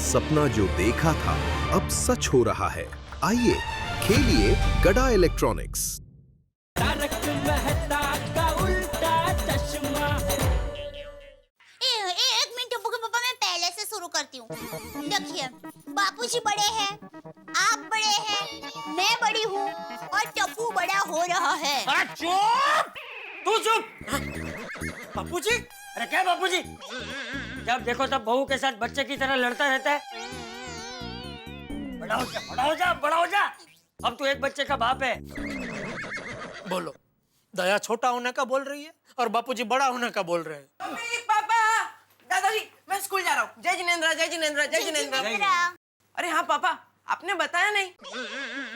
सपना जो देखा था अब सच हो रहा है। आइए खेलिए गड़ा इलेक्ट्रॉनिक्स। तारक मेहता का उल्टा चश्मा। एक मिनट टप्पू के पापा, मैं पहले से शुरू करती हूँ। देखिए, बापूजी बड़े हैं, आप बड़े हैं, मैं बड़ी हूँ और टप्पू बड़ा हो रहा है। अरे चुप! तू चुप! बापूजी? अरे क्या बापूजी? जब देखो तब बहू के साथ बच्चे की तरह लड़ता रहता है। बड़ा हो जा, बड़ा हो जा, बड़ा हो जा। अब तू एक बच्चे का बाप है। बोलो, दया छोटा होने का बोल रही है और बापूजी बड़ा होने का बोल रहे हैं। मम्मी, पापा, दादाजी, मैं स्कूल जा रहा हूँ। जय जिनेंद्र, जय जिनेंद्र, जय जिनेंद्र। अरे हाँ पापा, आपने बताया नहीं।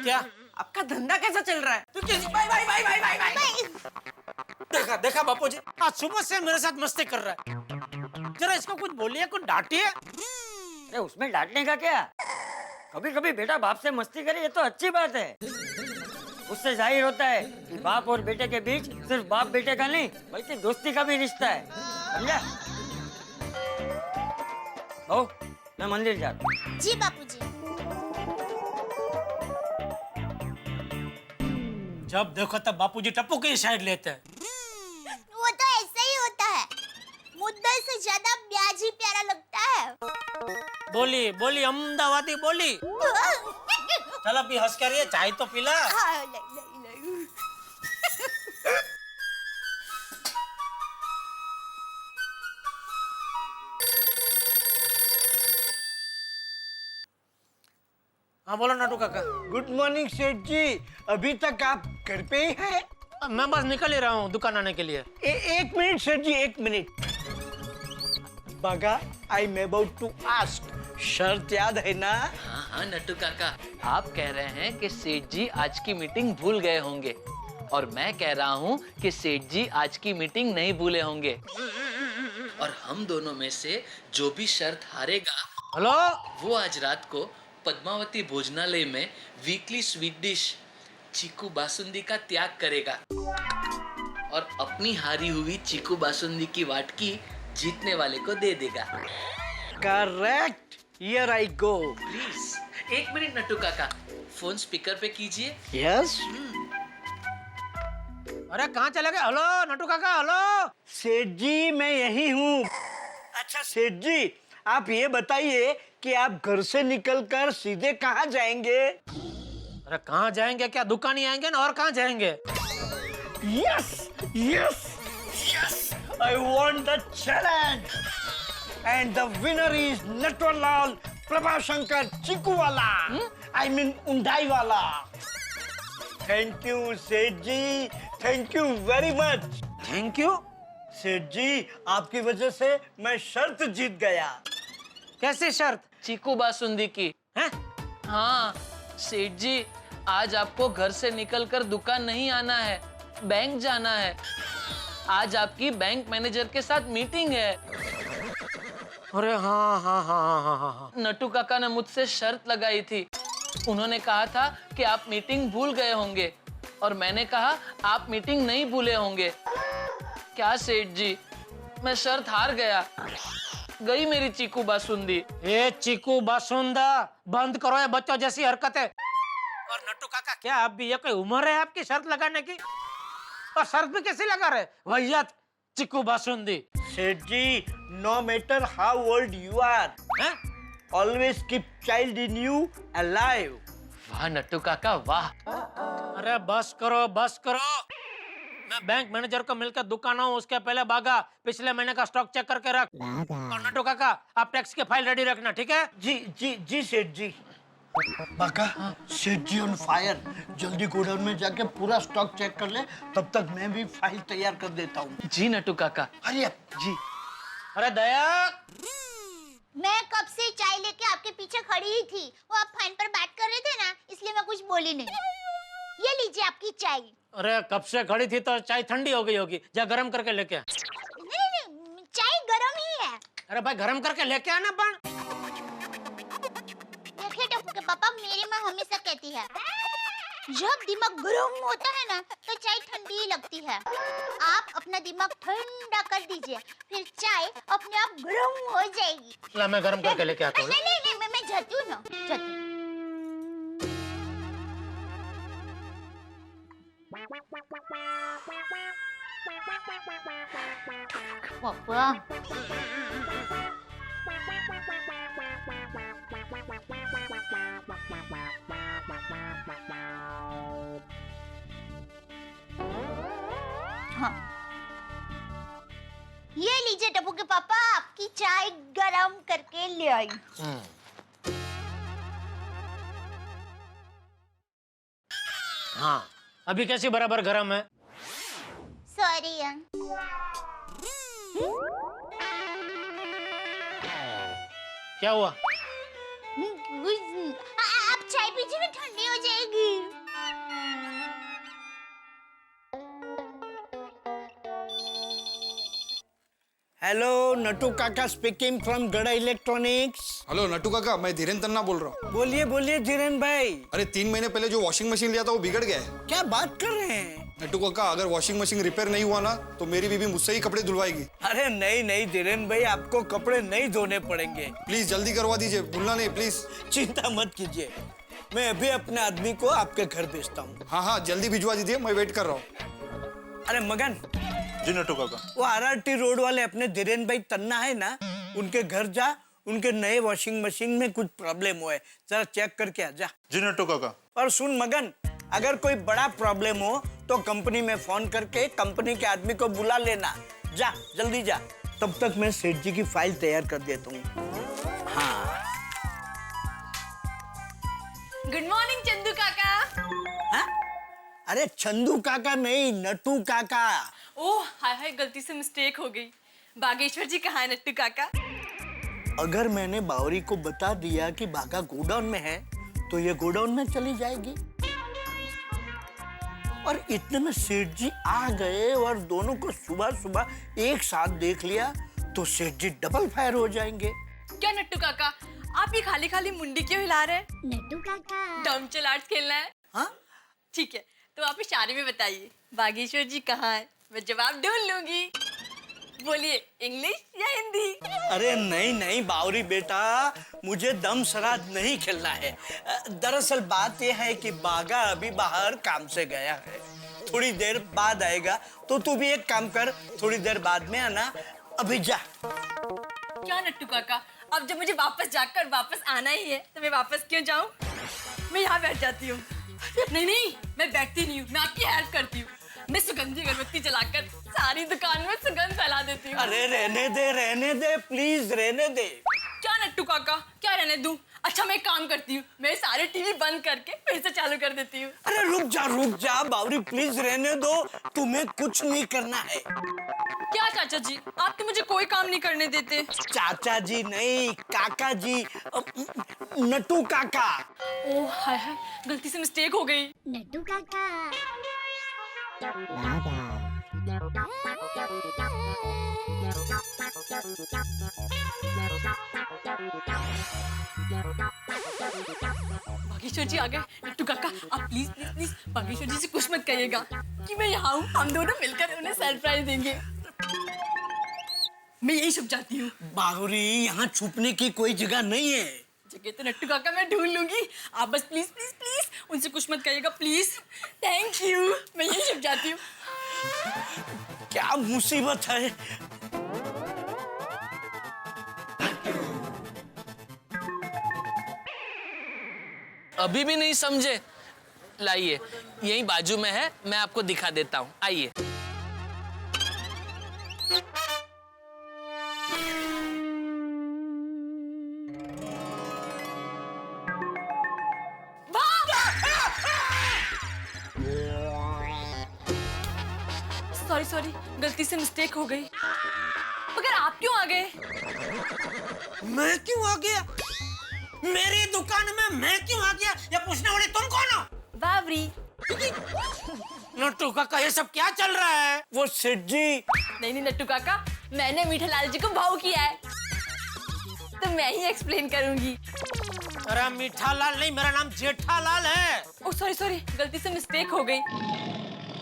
क्या? आपका धंधा कैसा चल रहा है? तो कैसे? Bye bye bye bye bye bye. देखा देखा बापूजी, आज सुबह से मेरे साथ मस्ती कर रहा है। जरा इसको कुछ बोलिए, कुछ डांटिए। अरे उसमें डांटने का क्या? कभी कभी बेटा बाप से मस्ती करे, ये तो अच्छी बात है। उससे जाहिर होता है कि बाप और बेटे के बीच सिर्फ बाप बेटे का नहीं बल्कि दोस्ती का भी रिश्ता है। समझा? ओ, मैं मंदिर जा रहा हूँ। जी बापूजी। जब देखो तब बापूजी टप्पू की साइड लेते हैं। वो तो ऐसा ही होता है, मुद्दे से ज्यादा ब्याज ही प्यारा लगता है। बोली बोली अहमदाबादी बोली। चलो अभी हंस कर ये चाय तो पिला। हाँ, नहीं। हाँ बोलो नाटू काका। गुड मॉर्निंग सेठ जी, अभी तक आप घर पे ही हैं? मैं बस निकल ही रहा हूँ दुकान आने के लिए। एक मिनट सेठ जी, एक मिनट। Bagha, I am about to ask, शर्त याद है ना? हाँ नट्टू काका, आप कह रहे हैं कि सेठ जी आज की मीटिंग भूल गए होंगे और मैं कह रहा हूँ कि सेठ जी आज की मीटिंग नहीं भूले होंगे और हम दोनों में से जो भी शर्त हारेगा हेलो, वो आज रात को पद्मावती भोजनालय में वीकली स्वीट डिश चीकू बासुंदी का त्याग करेगा और अपनी हारी हुई चीकू बासुंदी की वाटकी जीतने वाले को दे देगा। Correct, here I go. Please एक मिनट नट्टू काका, फोन स्पीकर पे कीजिए। यस। अरे कहाँ चले गए? हेलो नट्टू काका, हेलो। सेठ जी मैं यही हूँ। अच्छा सेठ जी, आप ये बताइए कि आप घर से निकलकर सीधे कहाँ जाएंगे? अरे कहाँ जाएंगे क्या? दुकान ही आएंगे ना, और कहाँ जाएंगे? Yes yes yes, I want the challenge and the winner is Natwarlal Prabhashankar Chikuwala. I mean Undaiwala. Thank you सेठ जी, thank you very much. Thank you. सेठ जी, आपकी वजह से मैं शर्त जीत गया। कैसी शर्त? चीकू बासुंदी की। हैं? हाँ सेठ जी, आज आपको घर से निकलकर दुकान नहीं आना है, बैंक जाना है। आज आपकी बैंक मैनेजर के साथ मीटिंग है। अरे हाँ हाँ हाँ हाँ हाँ हाँ। नट्टू काका ने मुझसे शर्त लगाई थी। उन्होंने कहा था कि आप मीटिंग भूल गए होंगे और मैंने कहा आप मीटिंग नहीं भूले होंगे। क्या सेठ जी, मैं शर्त हार गया, गई मेरी चीकू बासुंदी। ये चीकू बासुंदा बंद करो, ये बच्चों जैसी हरकतें। और नट्टू काका, क्या अब भी ये कोई उम्र है आपकी शर्त लगाने की? और शर्त भी कैसे लगा रहे भैया? चीकू बासुंदी। सेठ जी, no matter how old you are, हैं? always keep child in you alive. वाह नट्टू काका वाह। अरे बस करो बस करो। मैं बैंक मैनेजर को मिलकर दुकान आऊं उसके पहले बागा पिछले महीने का स्टॉक चेक करके रख। और नट्टू काका, आप टैक्स की फाइल रेडी रखना, ठीक है? जी जी जी सेठ जी। बाका, सेठ जी ऑन फायर, जल्दी गोडाउन में जाके पूरा स्टॉक चेक कर ले, तब तक मैं भी फाइल तैयार कर देता हूँ। जी नट्टू काका। हरी अप जी। अरे दया, मैं कब से चाय लेके आपके पीछे खड़ी ही थी। वो आप फाइन पर बात कर रहे थे ना, इसलिए मैं कुछ बोली नहीं। ये लीजिए आपकी चाय। अरे कब से खड़ी थी तो चाय ठंडी हो गई होगी, जा गरम करके लेके आ। नहीं, चाय गरम ही है। अरे भाई गरम करके लेके आना। पण देखिए टप्पू के पापा, मेरी माँ हमेशा कहती है जब दिमाग गर्म होता है ना तो चाय ठंडी ही लगती है। आप अपना दिमाग ठंडा कर दीजिए, फिर चाय अपने आप गर्म हो जाएगी। ला मैं गर्म करके लेके आता हूँ। नहीं, जाती हूँ ना, जाती हूँ। पापा हाँ, ये लीजिए टप्पू के पापा, आपकी चाय गरम करके ले आई। हाँ, अभी कैसी बराबर गरम है? सॉरी क्या हुआ? आप चाय पीजिए ना, ठंडी हो जाएगी। हेलो, नटू काका स्पीकिंग फ्रॉम गड़ा इलेक्ट्रॉनिक्स। हेलो नट्टू काका, मैं धीरेन्द्र तन्ना बोल रहा हूँ। बोलिए बोलिए धीरेन भाई। अरे 3 महीने पहले जो वॉशिंग मशीन लिया था वो बिगड़ गया है। क्या बात कर रहे हैं? नट्टू काका, अगर वॉशिंग मशीन रिपेयर नहीं हुआ ना तो मेरी बीवी मुझसे ही कपड़े धुलवाएगी। अरे नहीं नहीं धीरेन भाई, आपको कपड़े नहीं धोने पड़ेंगे। प्लीज जल्दी करवा दीजिए, भूलना नहीं प्लीज। चिंता मत कीजिए, मैं अभी अपने आदमी को आपके घर भेजता हूँ। हाँ हाँ, जल्दी भिजवा दीजिए, मैं वेट कर रहा हूँ। अरे मगन, जी नट्टू काका। वो RRT रोड वाले अपने धीरेन भाई तन्ना है ना, उनके घर जा, उनके नए वॉशिंग मशीन में कुछ प्रॉब्लम हुआ है, जरा चेक करके आ जा। जी नट्टू काका। और सुन मगन, अगर कोई बड़ा प्रॉब्लम हो तो कंपनी में फोन करके कंपनी के आदमी को बुला लेना। जा जल्दी जा, तब तक मैं सेठ जी की फाइल तैयार कर देता हूँ। हाँ। गुड मॉर्निंग चंदू काका। हाँ? अरे चंदू काका नहीं, नटू काका। ओह हाय हाय, गलती से मिस्टेक हो गई। बागेश्वर जी कहाँ है नट्टू काका? अगर मैंने बावरी को बता दिया कि बागा गोडाउन में है तो ये गोडाउन में चली जाएगी, और इतने में सेठ जी आ गए और दोनों को सुबह सुबह एक साथ देख लिया तो सेठ जी डबल फायर हो जाएंगे। क्या नट्टू काका, आप ये खाली खाली मुंडी क्यों हिला रहे हैं? नट्टू काका, डमचल आर्ट्स खेलना है? हाँ? ठीक है, तो आप इशारे में बताइए बागेश्वर जी कहाँ है, मैं जवाब ढूंढ लूंगी। बोलिए, इंग्लिश या हिंदी? अरे नहीं नहीं बावरी बेटा, मुझे दम सराद नहीं खेलना है। दरअसल बात यह है कि बागा अभी बाहर काम से गया है, थोड़ी देर बाद आएगा, तो तू भी एक काम कर, थोड़ी देर बाद में आना। अभी जा। क्या नट्टू काका, अब जब मुझे वापस जाकर वापस आना ही है तो मैं वापस क्यों जाऊं? मैं यहाँ बैठ जाती हूँ। नहीं नहीं, मैं बैठती नहीं हूँ, मैं आपकी हेल्प करती हूँ। मैं सुगंधी अगरबत्ती जलाकर सारी दुकान में सुगंध फैला देती हूँ। अरे रहने दे प्लीज, रहने दे। क्या नट्टू काका, क्या रहने दूं? अच्छा मैं एक काम करती हूँ, मैं सारे टीवी बंद करके फिर से चालू कर देती हूँ। अरे रुक जा बावरी, प्लीज रहने दो, तुम्हें कुछ नहीं करना है। क्या चाचा जी, आप तो मुझे कोई काम नहीं करने देते। चाचा जी नहीं, काका जी, नटू काका। ओह हाय हाय, गलती से मिस्टेक हो गई। नट्टू काका। बागेश्वर जी आ गए। नट्टू काका, आप प्लीज प्लीज प्लीज बागेश्वर जी से कुछ मत कहिएगा कि मैं यहाँ हूँ, हम दोनों मिलकर उन्हें सरप्राइज देंगे। मैं यही छुप जाती हूँ। बावरी, यहाँ छुपने की कोई जगह नहीं है। जगह तो नट्टू काका मैं ढूंढ लूंगी, आप बस प्लीज प्लीज प्लीज उनसे कुछ मत कहिएगा प्लीज। थैंक यू, मैं यही छुप जाती हूँ। क्या मुसीबत है। अभी भी नहीं समझे? लाइए, यही बाजू में है, मैं आपको दिखा देता हूँ, आइए। सॉरी सॉरी, गलती से मिस्टेक हो गई। मगर आप क्यों आ गए? मैं क्यों आ गया? मेरी दुकान में मैं क्यों आ गया? ये पूछने वाले तुम कौन हो? बावरी। नट्टू काका, ये सब क्या चल रहा है? वो सेठ जी। नहीं नहीं नट्टू काका, मैंने मीठालाल जी को भाव किया है, तो मैं ही एक्सप्लेन करूंगी। अरे मीठालाल नहीं, मेरा नाम जेठालाल है। ओ सॉरी सॉरी, गलती से मिस्टेक हो गई।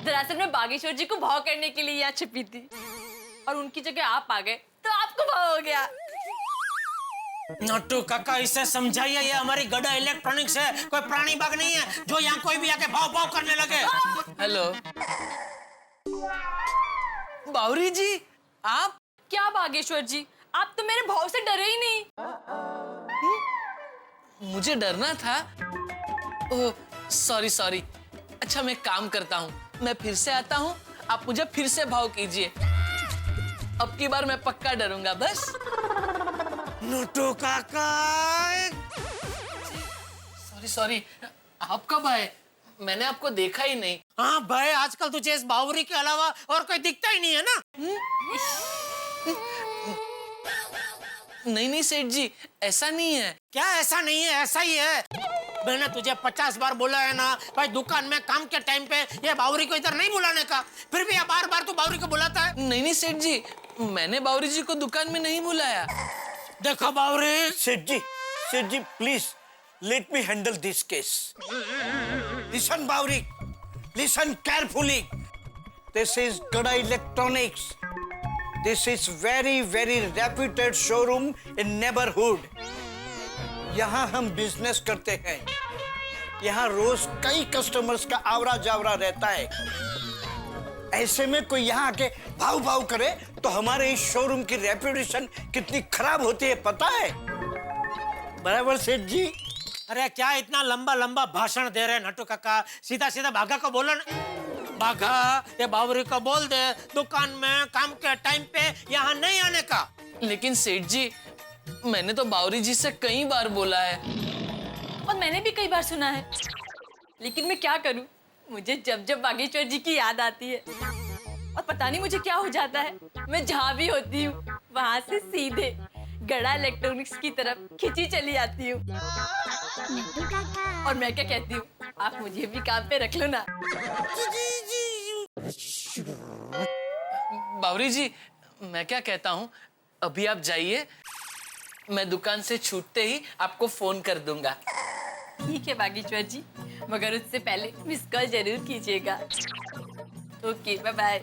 दरअसल मैं बागेश्वर जी को भाव करने के लिए यहाँ छिपी थी, और उनकी जगह आप आ गए तो आपको भाव हो गया। नट्टू काका इसे समझाइए, ये हमारी गड़ा इलेक्ट्रॉनिक्स है, कोई प्राणी बाग नहीं है जो यहाँ कोई भी आके भाव भाव करने लगे। हेलो बावरी जी, आप? क्या बागेश्वर जी, आप तो मेरे भाव से डरे ही नहीं। मुझे डरना था? Oh sorry sorry. अच्छा मैं काम करता हूँ, मैं फिर से आता हूँ, आप मुझे फिर से भाव कीजिए। अब की बार मैं पक्का डरूंगा बस। नट्टू काका सॉरी सॉरी, आप कब आए? मैंने आपको देखा ही नहीं। हाँ भाई, आजकल तुझे इस बावरी के अलावा और कोई दिखता ही नहीं है ना। नहीं नहीं सेठ जी, ऐसा नहीं है। क्या ऐसा नहीं है? ऐसा ही है। मैंने तुझे 50 बार बोला है ना भाई, दुकान में काम के टाइम पे ये बावरी को इधर नहीं बुलाने का, फिर भी बार बार तू बावरी को बुलाता है। नहीं नहीं सेठ जी, मैंने बावरी जी को दुकान में नहीं बुलाया। देखो Bawri. Seth ji please let me handle this case. Listen Bawri, listen carefully. This is Gada electronics. This is very reputed showroom in neighborhood. यहाँ हम बिजनेस करते हैं। यहाँ रोज कई कस्टमर्स का आवरा जावरा रहता है। ऐसे में कोई यहाँ आके भाव भाव करे तो हमारे इस शोरूम की रेपुटेशन कितनी खराब होती है पता है? बराबर सेठ जी? अरे क्या इतना लंबा लंबा भाषण दे रहे नट्टू काका, सीधा सीधा भागा को बोलो ना। भागा, ये बावरी को बोल दे दुकान में काम के टाइम पे यहाँ नहीं आने का। लेकिन सेठ जी, मैंने तो बावरी जी से कई बार बोला है और मैंने भी कई बार सुना है, लेकिन मैं क्या करूं, मुझे जब जब बागेश्वर जी की याद आती है और पता नहीं मुझे क्या हो जाता है, मैं जहाँ भी होती हूँ वहां से सीधे गड़ा इलेक्ट्रॉनिक्स की तरफ खिंची चली आती हूँ। और मैं क्या कहती हूँ, आप मुझे भी काम पे रख लो ना। बावरी जी, मैं क्या कहता हूँ, अभी आप जाइए, मैं दुकान से छूटते ही आपको फोन कर दूंगा। ठीक है बागेश्वर जी, मगर उससे पहले मिस कॉल जरूर कीजिएगा। Okay bye bye.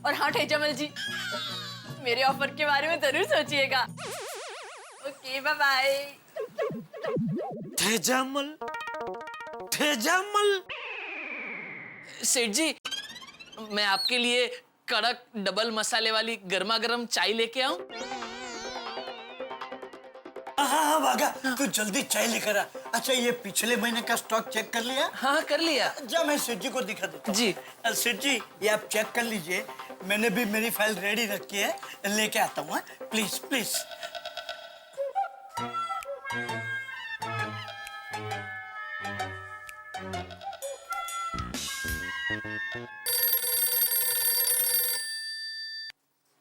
और हाँ ठेजामल जी, मेरे ऑफर के बारे में जरूर सोचिएगा। Okay bye bye. Thejamal, Thejamal. Seth ji, मैं आपके लिए कड़क डबल मसाले वाली गर्मा गर्म चाय लेके आऊं? हाँ भागा, तू जल्दी चाय लेकर आ। अच्छा ये पिछले महीने का स्टॉक चेक कर लिया? हाँ कर लिया। जा मैं सेठ जी को दिखा देता हूँ। जी सेठ जी, ये आप चेक कर लीजिए, मैंने भी मेरी फाइल रेडी रखी है, लेके आता हूँ। Please please.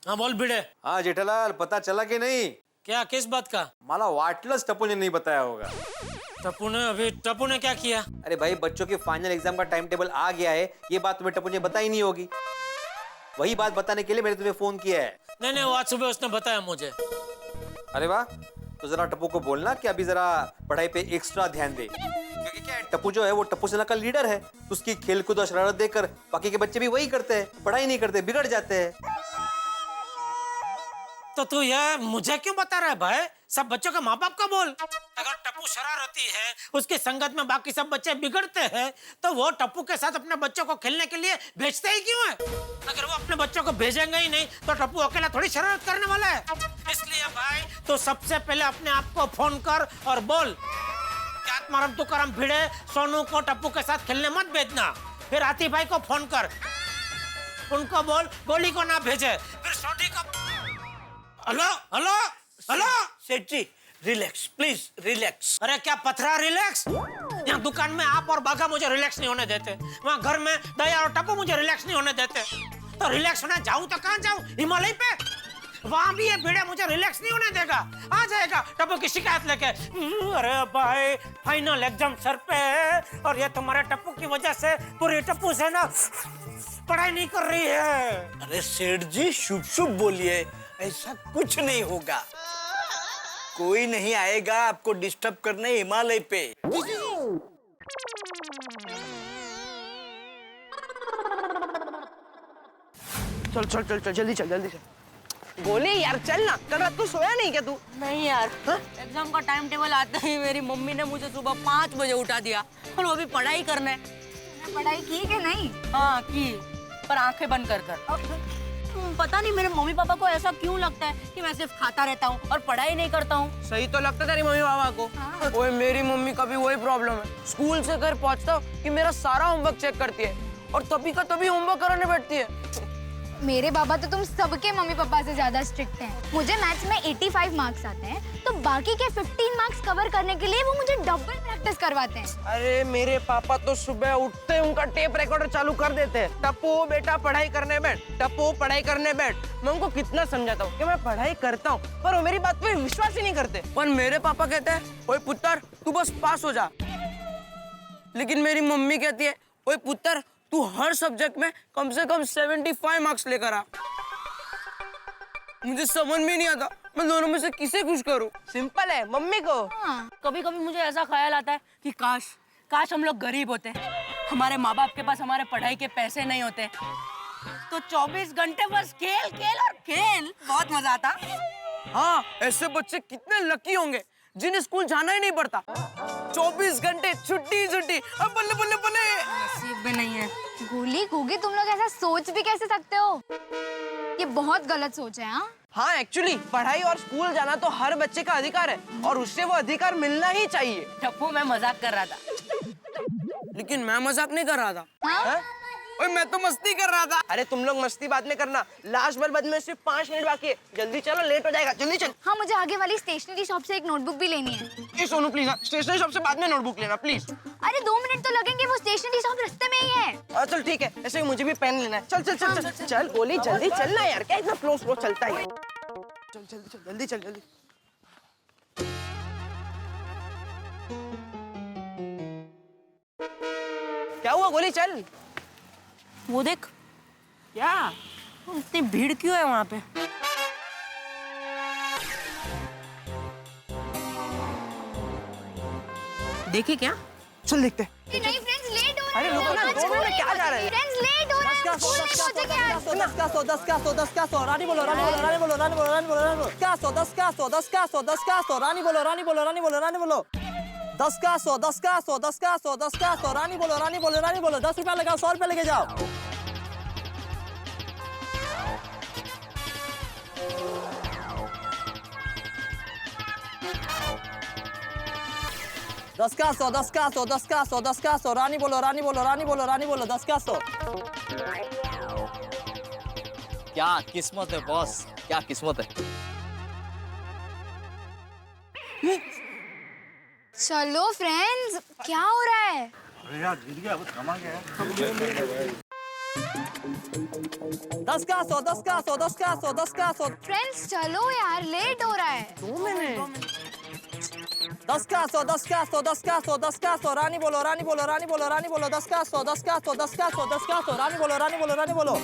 हाँ बोल भिड़े। हाँ जेठालाल, पता चला कि नहीं? क्या, किस बात का? मला वाटलंच टप्पू ने नहीं बताया होगा। टप्पू ने क्या किया? अरे भाई, बच्चों के फाइनल एग्जाम का टाइम टेबल आ गया है, ये बात तुम्हें टप्पू ने बताई नहीं होगी। वही बात बताने के लिए मैंने तुम्हें फोन किया है। नहीं, वो आज सुबह उसने बताया मुझे। अरे वाह, तो जरा टप्पू को बोलना कि अभी जरा पढ़ाई पे एक्स्ट्रा ध्यान दे, क्योंकि क्या है, टप्पू जो है वो टप्पू सेना का लीडर है, उसकी खेलकूद और शरारत देखकर बाकी के बच्चे भी वही करते हैं, पढ़ाई नहीं करते, बिगड़ जाते हैं। तो तू ये मुझे क्यों बता रहा है भाई? सब बच्चों के माँ बाप का बोल। अगर टप्पू शरारती है, उसकी संगत में बाकी सब बच्चे बिगड़ते हैं, तो वो टप्पू के साथ अपने बच्चों को खेलने के लिए भेजते ही क्यों है? अगर वो अपने बच्चों को भेजेंगे ही नहीं तो टप्पू अकेला थोड़ी शरारत करने वाला है। इसलिए भाई तो सबसे पहले अपने आप को फोन कर और बोल, आत्माराम तुकाराम भिड़े सोनू को टप्पू के साथ खेलने मत भेजना। फिर आती भाई को फोन कर, उनको बोल गोली को ना भेजे। फिर सोटी को हेलो हेलो हेलो। सेठ जी रिलैक्स, प्लीज रिलैक्स। अरे क्या पथरा रिलैक्स? यहाँ दुकान में आप और बागा मुझे रिलैक्स नहीं होने देते, वहाँ घर में दया और टप्पू मुझे रिलैक्स नहीं होने देते, तो रिलैक्स होने जाऊँ तो कहाँ जाऊँ? हिमालय पे? वहाँ भी ये भिड़े मुझे रिलैक्स नहीं होने देगा, आ जाएगा टप्पू की शिकायत लेके। अरे भाई फाइनल एग्जाम सर पे है और ये तुम्हारे टप्पू की वजह से पूरी टप्पू से ना पढ़ाई नहीं कर रही है। अरे सेठ जी शुभ शुभ बोलिए, ऐसा कुछ नहीं होगा, कोई नहीं आएगा आपको डिस्टर्ब करने हिमालय पे। चल चल चल चल जल्दी चल जल्दी चल। गोली यार चल ना, कल रात को सोया नहीं क्या तू? नहीं यार, एग्जाम का टाइम टेबल आते ही मेरी मम्मी ने मुझे सुबह 5 बजे उठा दिया और वो भी पढ़ाई करने। पढ़ाई की कि नहीं? हाँ की, पर आंखें बंद कर कर। पता नहीं मेरे मम्मी पापा को ऐसा क्यों लगता है कि मैं सिर्फ खाता रहता हूँ और पढ़ाई नहीं करता हूँ। सही तो लगता तेरी मम्मी पापा को। ओए मेरी मम्मी का भी वही प्रॉब्लम है। स्कूल से घर पहुँचता हूँ कि मेरा सारा होमवर्क चेक करती है और तभी का तभी होमवर्क कराने बैठती है। मेरे बाबा तो तुम सबके मम्मी पापा से ज्यादा स्ट्रिक्ट हैं। मुझे मैथ्स में 85 मार्क्स आते हैं तो बाकी के 15 मार्क्स कवर करने के लिए वो मुझे डबल प्रैक्टिस करवाते हैं। अरे मेरे पापा तो सुबह उठते उनका टेप रिकॉर्डर चालू कर देते हैं, टप्पू बेटा पढ़ाई करने बैठ, टप्पू पढ़ाई करने बैठ। मैं उनको कितना समझाता हूँ कि मैं पढ़ाई करता हूँ, पर वो मेरी बात पे विश्वास ही नहीं करते। पर मेरे पापा कहते हैं ओए पुत्र तू बस पास हो जा, लेकिन मेरी मम्मी कहती है ओए पुत्र तू हर सब्जेक्ट में कम से कम 75 मार्क्स लेकर आ। मुझे समझ में नहीं आता मैं दोनों में से किसे खुश करूं। सिंपल है, मम्मी को। कभी कभी मुझे ऐसा ख्याल आता है कि काश हम लोग गरीब होते, हमारे माँ बाप के पास हमारे पढ़ाई के पैसे नहीं होते, तो 24 घंटे बस खेल खेल और खेल, बहुत मजा आता। हाँ, ऐसे बच्चे कितने लकी होंगे जिन्हें स्कूल जाना ही नहीं पड़ता। 24 घंटे छुट्टी छुट्टी। अब बल्ले बल्ले बल्ले। नसीब भी नहीं है। गोली गोगी तुम लोग ऐसा सोच भी कैसे सकते हो? ये बहुत गलत सोच है। हाँ एक्चुअली पढ़ाई और स्कूल जाना तो हर बच्चे का अधिकार है और उससे वो अधिकार मिलना ही चाहिए। टप्पू मैं मजाक कर रहा था। लेकिन मैं मजाक नहीं कर रहा था। हाँ? ओए मैं तो मस्ती कर रहा था। अरे तुम लोग मस्ती बाद में करना, लास्ट बेल बज में सिर्फ 5 मिनट बाकी है। जल्दी चलो लेट हो जाएगा, जल्दी चल। हाँ मुझे आगे वाली स्टेशनरी शॉप से एक नोटबुक भी लेनी है। ये सोनू प्लीज स्टेशनरी शॉप से बाद में नोटबुक लेना प्लीज। अरे 2 मिनट तो लगेंगे, वो स्टेशनरी शॉप रास्ते में ही है। चल ठीक है, ऐसे ही मुझे भी पेन लेना है। चल चल चल चल चल गोली जल्दी चलना यार, क्या इतना स्लो स्लो चलता है? चल जल्दी चल जल्दी चल जल्दी। क्या हुआ गोली चल। वो देख क्या इतनी भीड़ क्यों है वहाँ पे? देखिए क्या? चल देखते। नहीं फ्रेंड्स लेट हो रहा है। अरे रुको ना, 2 मिनट में क्या जा रहा है? फ्रेंड्स लेट हो रहा है, स्कूल नहीं पहुंचेंगे आज। 10 का 100 रानी बोलो रानी बोलो रानी बोलो रानी बोलो रानी बोलो रानी बोलो। क्या 100 10 का 100 10 का 100 10 का 100 रानी बोलो रानी बोलो रानी बोलो रानी बोलो। 10 का 100 10 का 100 10 का 100 10 का 100 रानी बोलो रानी बोलो रानी बोलो। 10 रुपया लगाओ, 100 रुपया लेके जाओ। दस का 100 10 का 100 10 का 100 10 का 100 रानी बोलो रानी बोलो रानी बोलो रानी बोलो। 10 का 100। क्या किस्मत है बॉस, क्या किस्मत है। चलो फ्रेंड्स, क्या हो रहा है? अरे यार गिर गया, कुछ कमा गया। 10 का 100 10 का 100 10 का 100 10 का 100। फ्रेंड्स चलो यार, लेट हो रहा है। 2 मिनट। 10 का 100 10 का 100 10 का 100 10 का 100 रानी बोलो रानी बोलो रानी बोलो रानी बोलो। 10 का 100 10 का 100 10 का 100 10 का 100 रानी बोलो रानी बोलो रानी बोलो।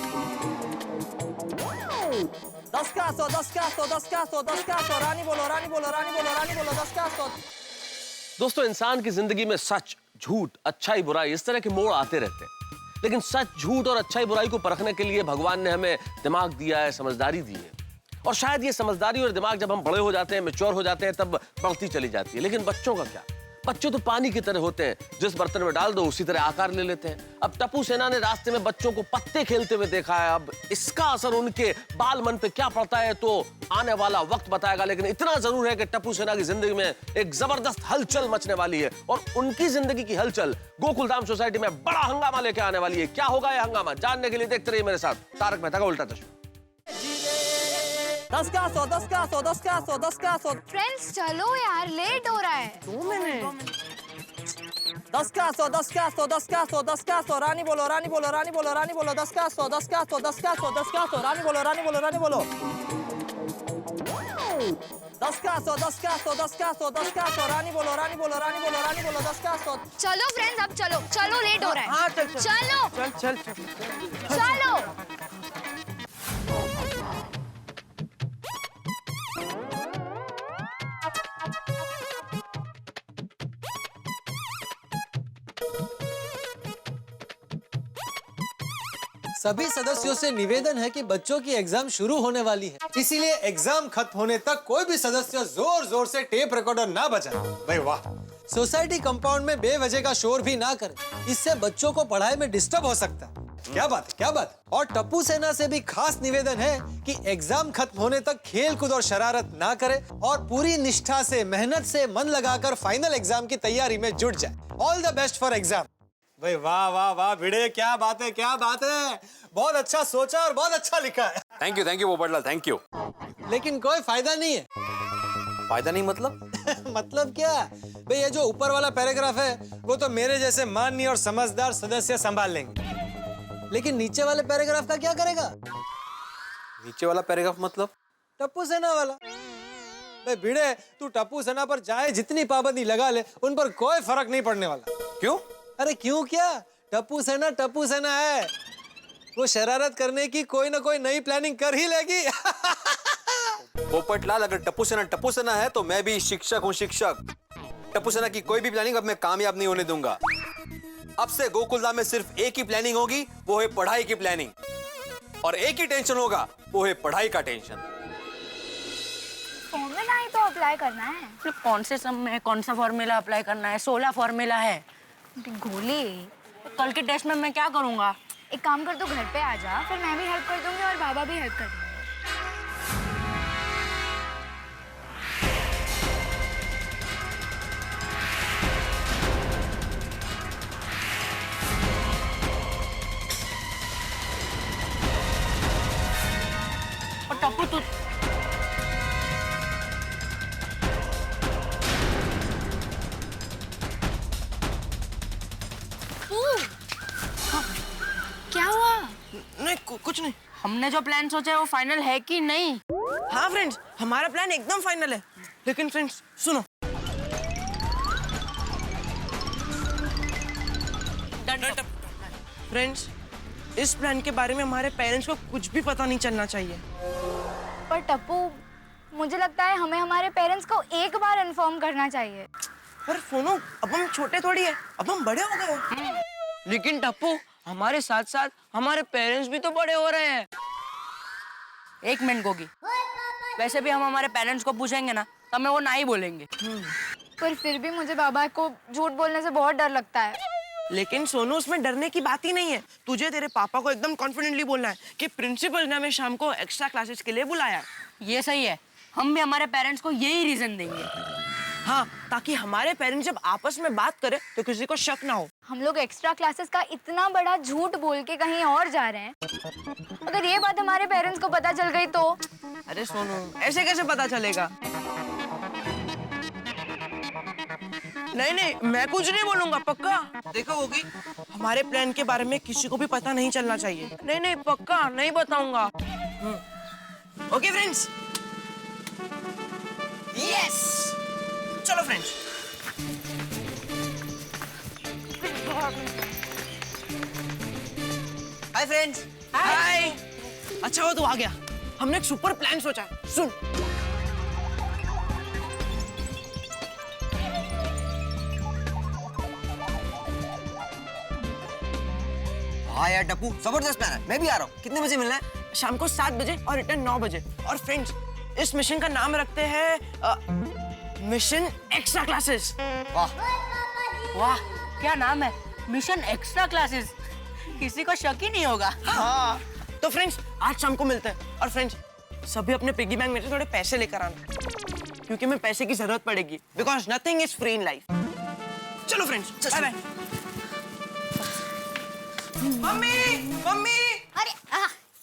10 का 100 10 का 100 10 का 100 10 का 100 रानी बोलो रानी बोलो रानी बोलो रानी बोलो। 10 का 100। दोस्तों, इंसान की जिंदगी में सच, झूठ, अच्छाई, बुराई इस तरह के मोड़ आते रहते हैं, लेकिन सच, झूठ और अच्छाई बुराई को परखने के लिए भगवान ने हमें दिमाग दिया है, समझदारी दी है। और शायद ये समझदारी और दिमाग जब हम बड़े हो जाते हैं, मैच्योर हो जाते हैं, तब बढ़ती चली जाती है। लेकिन बच्चों का क्या? बच्चे तो पानी की तरह होते हैं, जिस बर्तन में डाल दो उसी तरह आकार ले लेते हैं। अब टप्पू सेना ने रास्ते में बच्चों को पत्ते खेलते हुए देखा है। अब इसका असर उनके बाल मन पे क्या पड़ता है तो आने वाला वक्त बताएगा। लेकिन इतना जरूर है कि टप्पू सेना की जिंदगी में एक जबरदस्त हलचल मचने वाली है और उनकी जिंदगी की हलचल गोकुलधाम सोसाइटी में बड़ा हंगामा लेके आने वाली है। क्या होगा यह हंगामा, जानने के लिए देखते रहिए मेरे साथ तारक मेहता का उल्टा चश्मा। 10 का 100 10 का 100 10 का 100 10 का 100। फ्रेंड्स चलो यार, लेट हो रहा है। 2 मिनट। 10 का 100 10 का 100 10 का 100 10 का 100 रानी बोलो रानी बोलो रानी बोलो रानी बोलो। 10 का 100 10 का 100 10 का 100 10 का 100 रानी बोलो रानी बोलो रानी बोलो। 10 का 100 10 का 100 10 का 100 10 का 100 रानी बोलो रानी बोलो रानी बोलो रानी बोलो। 10 का 100। चलो फ्रेंड्स अब चलो चलो, लेट हो रहा है। हाँ चल चलो चल चल चल चलो। सभी सदस्यों से निवेदन है कि बच्चों की एग्जाम शुरू होने वाली है, इसीलिए एग्जाम खत्म होने तक कोई भी सदस्य जोर जोर से टेप रिकॉर्डर ना बजाए। भाई वाह। सोसाइटी कंपाउंड में बेवजह का शोर भी ना करें, इससे बच्चों को पढ़ाई में डिस्टर्ब हो सकता है। क्या बात है, क्या बात है। और टप्पू सेना से भी खास निवेदन है कि एग्जाम खत्म होने तक खेल कूद और शरारत ना करे और पूरी निष्ठा से, मेहनत से मन लगाकर फाइनल एग्जाम की तैयारी में जुट जाए। All the best for exam. भाई वाह वाह वाह भिड़े, क्या बात है, क्या बात है। बहुत अच्छा सोचा और बहुत अच्छा लिखा है। Thank you Popatlal, thank you. लेकिन कोई फायदा नहीं है। फायदा नहीं मतलब? मतलब क्या भाई, ये जो ऊपर वाला पैराग्राफ है वो तो मेरे जैसे माननीय और समझदार सदस्य संभाल लेंगे, लेकिन नीचे वाले पैराग्राफ का क्या करेगा? नीचे वाला पैराग्राफ मतलब? टप्पू सेना वाला। भाई भिड़े, तू टप्पू सेना पर चाहे जितनी पाबंदी लगा ले, उन पर कोई फर्क नहीं पड़ने वाला। क्यों? अरे क्यों क्या, टप्पू सेना है। वो शरारत करने की कोई ना कोई नई प्लानिंग कर ही लेगी। पोपटलाल, अगर टप्पू सेना है तो मैं भी शिक्षक हूँ, शिक्षक। टप्पू सेना की कोई भी प्लानिंग अब मैं कामयाब नहीं होने दूंगा। अब से गोकुलधाम में सिर्फ एक ही प्लानिंग होगी, वो है पढ़ाई की प्लानिंग। और एक ही टेंशन होगा, वो है पढ़ाई का टेंशन। फॉर्मूला ही तो अप्लाई करना है। कौन से सम में कौन सा फॉर्मूला अप्लाई करना है? 16 फॉर्मूला है। गोली, कल के टेस्ट में मैं क्या करूंगा? एक काम कर, तू घर पे आ जा, फिर मैं भी हेल्प कर दूंगी और बाबा भी हेल्प कर देंगे। और टप्पू तू क्या हुआ? नहीं कुछ नहीं। हमने जो प्लान सोचा है वो फाइनल है कि नहीं? हाँ फ्रेंड्स, हमारा प्लान एकदम फाइनल है। लेकिन फ्रेंड्स सुनो, फ्रेंड्स इस प्लान के बारे में हमारे पेरेंट्स को कुछ भी पता नहीं चलना चाहिए। पर टप्पू, मुझे लगता है हमें हमारे पेरेंट्स को एक बार इन्फॉर्म करना चाहिए। पर सोनू, अब हम छोटे थोड़ी है, अब हम बड़े हो गए। लेकिन टप्पू, हमारे साथ साथ हमारे पेरेंट्स भी तो बड़े हो रहे हैं। एक मिनट गोगी, वैसे भी हम हमारे पेरेंट्स को पूछेंगे ना, तो हमें वो ना ही बोलेंगे। पर फिर भी मुझे बाबा को झूठ बोलने से बहुत डर लगता है। लेकिन सोनू, उसमें डरने की बात ही नहीं है। तुझे तेरे पापा को एकदम कॉन्फिडेंटली बोलना है कि प्रिंसिपल ने हमें शाम को एक्स्ट्रा क्लासेस के लिए बुलाया। ये सही है, हम भी हमारे पेरेंट्स को यही रीजन देंगे। हाँ, ताकि हमारे पेरेंट्स जब आपस में बात करें तो किसी को शक ना हो। हम लोग एक्स्ट्रा क्लासेस का इतना बड़ा झूठ बोल के कहीं और जा रहे हैं, अगर ये बात हमारे पेरेंट्स को पता चल गई तो? अरे सोनू, ऐसे कैसे पता चलेगा? नहीं, मैं कुछ नहीं बोलूंगा, पक्का। देखो होगी, हमारे प्लान के बारे में किसी को भी पता नहीं चलना चाहिए। नहीं, पक्का नहीं बताऊंगा। Okay friends? यस, चलो फ्रेंड्स। Hi friends. हाय। अच्छा हो तो आ गया। हमने एक सुपर प्लान सोचा है, सुन। हाँ यार टप्पू, जबरदस्त प्लान है। मैं भी आ रहा हूँ। कितने बजे मिलना है? शाम को 7 बजे और रिटर्न 9 बजे। और फ्रेंड्स, इस मिशन का नाम रखते हैं मिशन एक्स्ट्रा क्लासेस। वाह वाह, क्या नाम है, मिशन एक्स्ट्रा क्लासेस। किसी को शक ही नहीं होगा। हाँ। तो फ्रेंड्स, आज शाम को मिलते हैं। और फ्रेंड्स, सभी अपने पिगी बैंक में से थोड़े पैसे लेकर आना, क्योंकि हमें पैसे की जरूरत पड़ेगी। Because nothing is free in life. चलो फ्रेंड्स, बाय बाय। मम्मी। अरे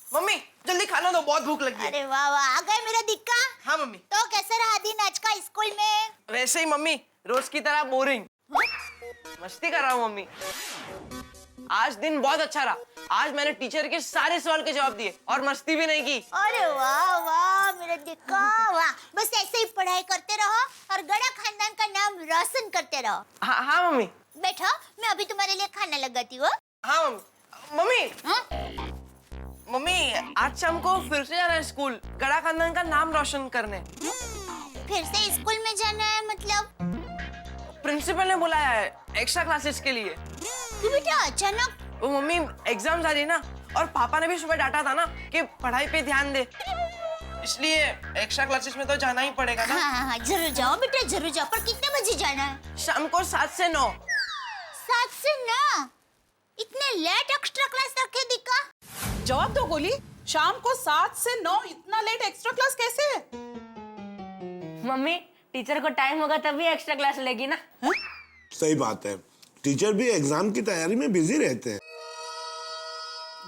मम्मी, जल्दी खाना दो, बहुत भूख लगी है। अरे वाह वाह, आ गए मेरा दिक्का। हाँ मम्मी। तो कैसा रहा दिन आज का स्कूल में? वैसे ही मम्मी, रोज की तरह बोरिंग। मस्ती कर रहा हूँ मम्मी। आज दिन बहुत अच्छा रहा। आज मैंने टीचर के सारे सवाल के जवाब दिए और मस्ती भी नहीं की। अरे वाह वाह मेरा दिक्का, वाह। बस ऐसे ही पढ़ाई करते रहो और गड़ा खानदान का नाम रोशन करते रहो। हाँ मम्मी। बैठो, मैं अभी तुम्हारे लिए खाना लगाती हूँ। हाँ मम्मी। मम्मी, आज शाम को फिर से जाना है स्कूल, गड़ा खानदान का नाम रोशन करने। फिर से स्कूल में जाना है मतलब? प्रिंसिपल ने बुलाया है एक्स्ट्रा क्लासेस के लिए। बेटा अचानक? वो मम्मी, एग्जाम्स आ रही है ना, और पापा ने भी सुबह डांटा था ना कि पढ़ाई पे ध्यान दे, इसलिए एक्स्ट्रा क्लासेस में तो जाना ही पड़ेगा ना। हाँ, जरूर जाओ बेटा, जरूर जाओ। पर कितने बजे जाना है? शाम को 7 से 9। 7 से 9? इतने लेट एक्स्ट्रा क्लास रखे दिक्का? जवाब दो गोली, शाम को 7 से 9 इतना लेट एक्स्ट्रा क्लास कैसे है? मम्मी, टीचर को टाइम होगा तभी एक्स्ट्रा क्लास लेगी ना। सही बात है, टीचर भी एग्जाम की तैयारी में बिजी रहते हैं।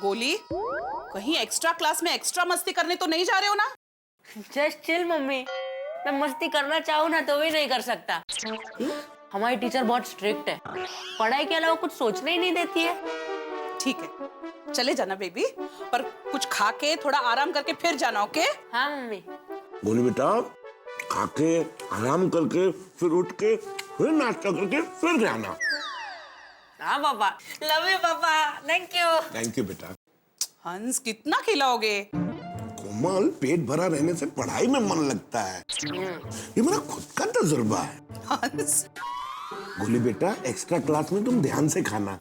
गोली, कहीं एक्स्ट्रा क्लास में एक्स्ट्रा मस्ती करने तो नहीं जा रहे हो ना? जस्ट चिल मम्मी, मैं मस्ती करना चाहूँ ना तो भी नहीं कर सकता। हमारी टीचर बहुत स्ट्रिक्ट है, पढ़ाई के अलावा कुछ सोचने ही नहीं देती है। ठीक है, चले जाना बेबी, पर कुछ खा के थोड़ा आराम करके फिर जाना, ओके? हाँ मम्मी। बोली बेटा, खा के आराम करके फिर उठ के फिर नाश्ता करके फिर जाना। हाँ पापा, लव यू पापा, थैंक यू। थैंक यू बेटा। हंस, कितना खिलाओगे? कोमल, पेट भरा रहने से पढ़ाई में मन लगता है, ये मेरा खुद का तजुर्बा है। हंस, गोली बेटा, एक्स्ट्रा क्लास में तुम ध्यान से खाना।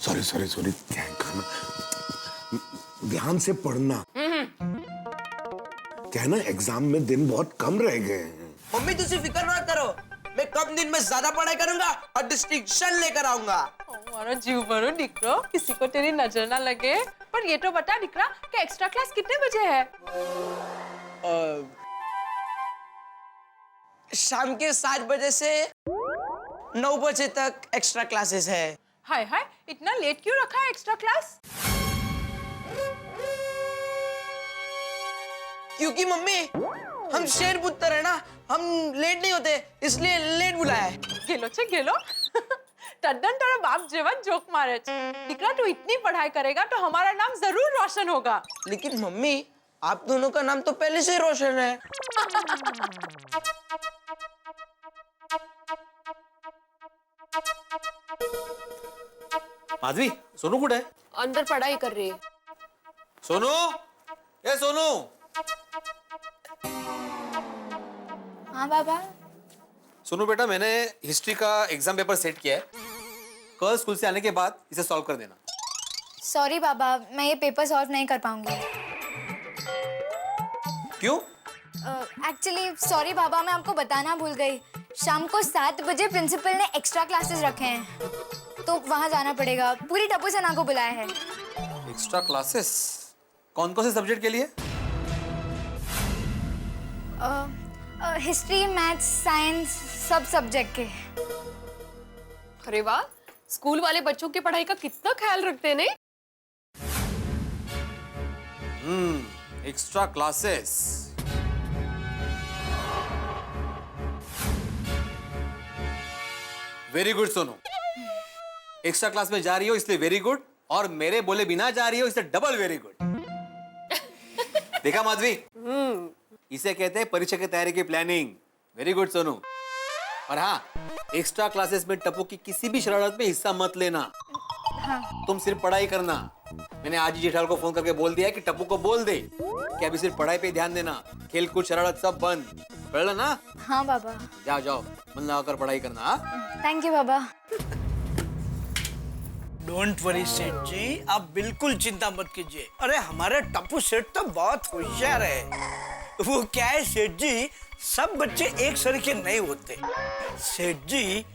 सॉरी सॉरी सॉरी, ध्यान खाना, ध्यान से पढ़ना। क्या है ना, एग्जाम में दिन बहुत कम रह गए हैं। मम्मी तुझे फिक्र ना करो, मैं कम दिन में ज्यादा पढ़ाई करूंगा और डिस्टिंक्शन लेकर आऊंगा। हमारा जीव भरो डिकरो, किसी को तेरी नजर ना लगे। पर ये तो बता डिकरा कि एक्स्ट्रा क्लास कितने बजे है? शाम के 7 बजे से 9 बजे तक एक्स्ट्रा क्लासेस है। हाय हाय, इतना लेट क्यों रखा है एक्स्ट्रा क्लास? क्योंकि मम्मी, हम शेर पुत्र है ना, हम लेट नहीं होते, इसलिए लेट बुलाया है। गेलो छे गेलो। टड्डन तेरा बाप जेवन जोक मारे छे। डिकरा तू इतनी पढ़ाई करेगा तो हमारा नाम जरूर रोशन होगा। लेकिन मम्मी, आप दोनों का नाम तो पहले से ही रोशन है। माधवी, सोनू कुठे है? अंदर पढ़ाई कर रही है। सोनू, ए सोनू। हाँ बाबा। सोनू बेटा, मैंने हिस्ट्री का एग्जाम पेपर सेट किया है, कल स्कूल से आने के बाद इसे सॉल्व कर देना। सॉरी बाबा, मैं ये पेपर सॉल्व नहीं कर पाऊंगी। क्यों? एक्चुअली सॉरी बाबा, मैं आपको बताना भूल गई। शाम को 7 बजे प्रिंसिपल ने एक्स्ट्रा क्लासेस रखे हैं, तो वहाँ जाना पड़ेगा। पूरी टप्पू सेना को बुलाया है। Extra classes? कौन कौन से सब्जेक्ट के लिए? हिस्ट्री, मैथ्स, साइंस, सब सब्जेक्ट के। अरे वाह, स्कूल वाले बच्चों की पढ़ाई का कितना ख्याल रखते हैं, नहीं? Extra classes. Very good Sonu, extra class में जा रही हो इसलिए वेरी गुड, और मेरे बोले बिना जा रही हो इसलिए डबल वेरी गुड। देखा माधवी, इसे कहते हैं परीक्षा की तैयारी की प्लानिंग। Very good Sonu. और हाँ, एक्स्ट्रा क्लासेस में टप्पू की किसी भी शरारत में हिस्सा मत लेना। हाँ। तुम सिर्फ पढ़ाई करना। मैंने आज ही जेठालाल को फोन करके बोल दिया है कि टप्पू को बोल दे कि अभी सिर्फ पढ़ाई पे ध्यान देना, खेल कूद शरारत सब बंद। पढ़ ना? हाँ बाबा। जाओ जाओ, मन लगाकर पढ़ाई करना। Thank you Baba. Don't worry सेठ जी, आप बिल्कुल चिंता मत कीजिए। अरे हमारे टप्पू सेठ तो बहुत होशियार है। वो क्या है सेठ जी, सब बच्चे एक सरीके नहीं होते। सेठ जी,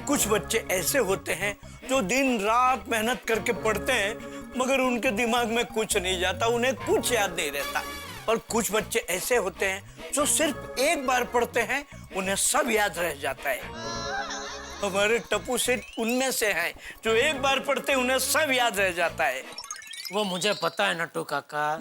कुछ बच्चे ऐसे होते हैं जो दिन रात मेहनत करके पढ़ते हैं, मगर उनके दिमाग में कुछ नहीं जाता, उन्हें कुछ याद नहीं रहता। और कुछ बच्चे ऐसे होते हैं जो सिर्फ एक बार पढ़ते हैं, उन्हें सब याद रह जाता है। हमारे टप्पू सेठ उनमें से हैं जो एक बार पढ़ते हैं, उन्हें सब याद रह जाता है। वो मुझे पता है नट्टू काका,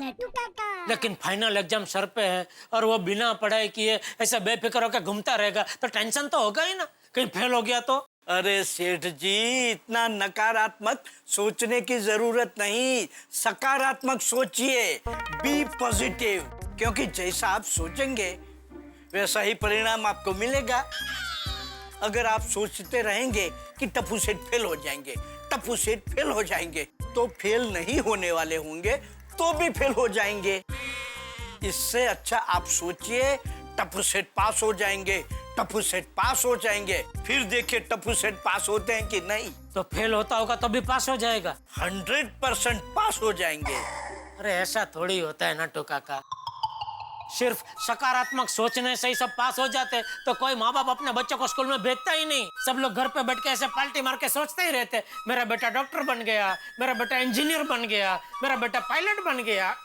लेकिन फाइनल एग्जाम सर पे है और वो बिना पढ़ाई किए ऐसा बेफिक्र होकर घूमता रहेगा तो टेंशन तो होगा ही ना, कहीं फेल हो गया तो। अरे सेठ जी, इतना नकारात्मक सोचने की जरूरत नहीं, सकारात्मक सोचिए, बी पॉजिटिव, क्योंकि जैसा आप सोचेंगे वैसा ही परिणाम आपको मिलेगा। अगर आप सोचते रहेंगे कि टप्पू सेठ फेल हो जाएंगे, टप्पू सेठ फेल हो जाएंगे, तो फेल नहीं होने वाले होंगे तो भी फेल हो जाएंगे। इससे अच्छा आप सोचिए टप्पू सेठ पास हो जाएंगे, टप्पू सेठ पास हो जाएंगे। फिर देखिए टप्पू सेठ पास होते हैं कि नहीं। तो फेल होता होगा तो भी पास हो जाएगा। 100% पास हो जाएंगे। अरे ऐसा थोड़ी होता है नट्टू काका, सिर्फ सकारात्मक सोचने से ही सब पास हो जाते। तो कोई माँ बाप अपने बच्चों को स्कूल में भेजता ही नहीं। सब लोग घर पे बैठ के ऐसे पाल्टी मार के सोचते ही रहते, मेरा बेटा डॉक्टर बन गया, मेरा बेटा इंजीनियर बन गया, मेरा बेटा पायलट बन गया।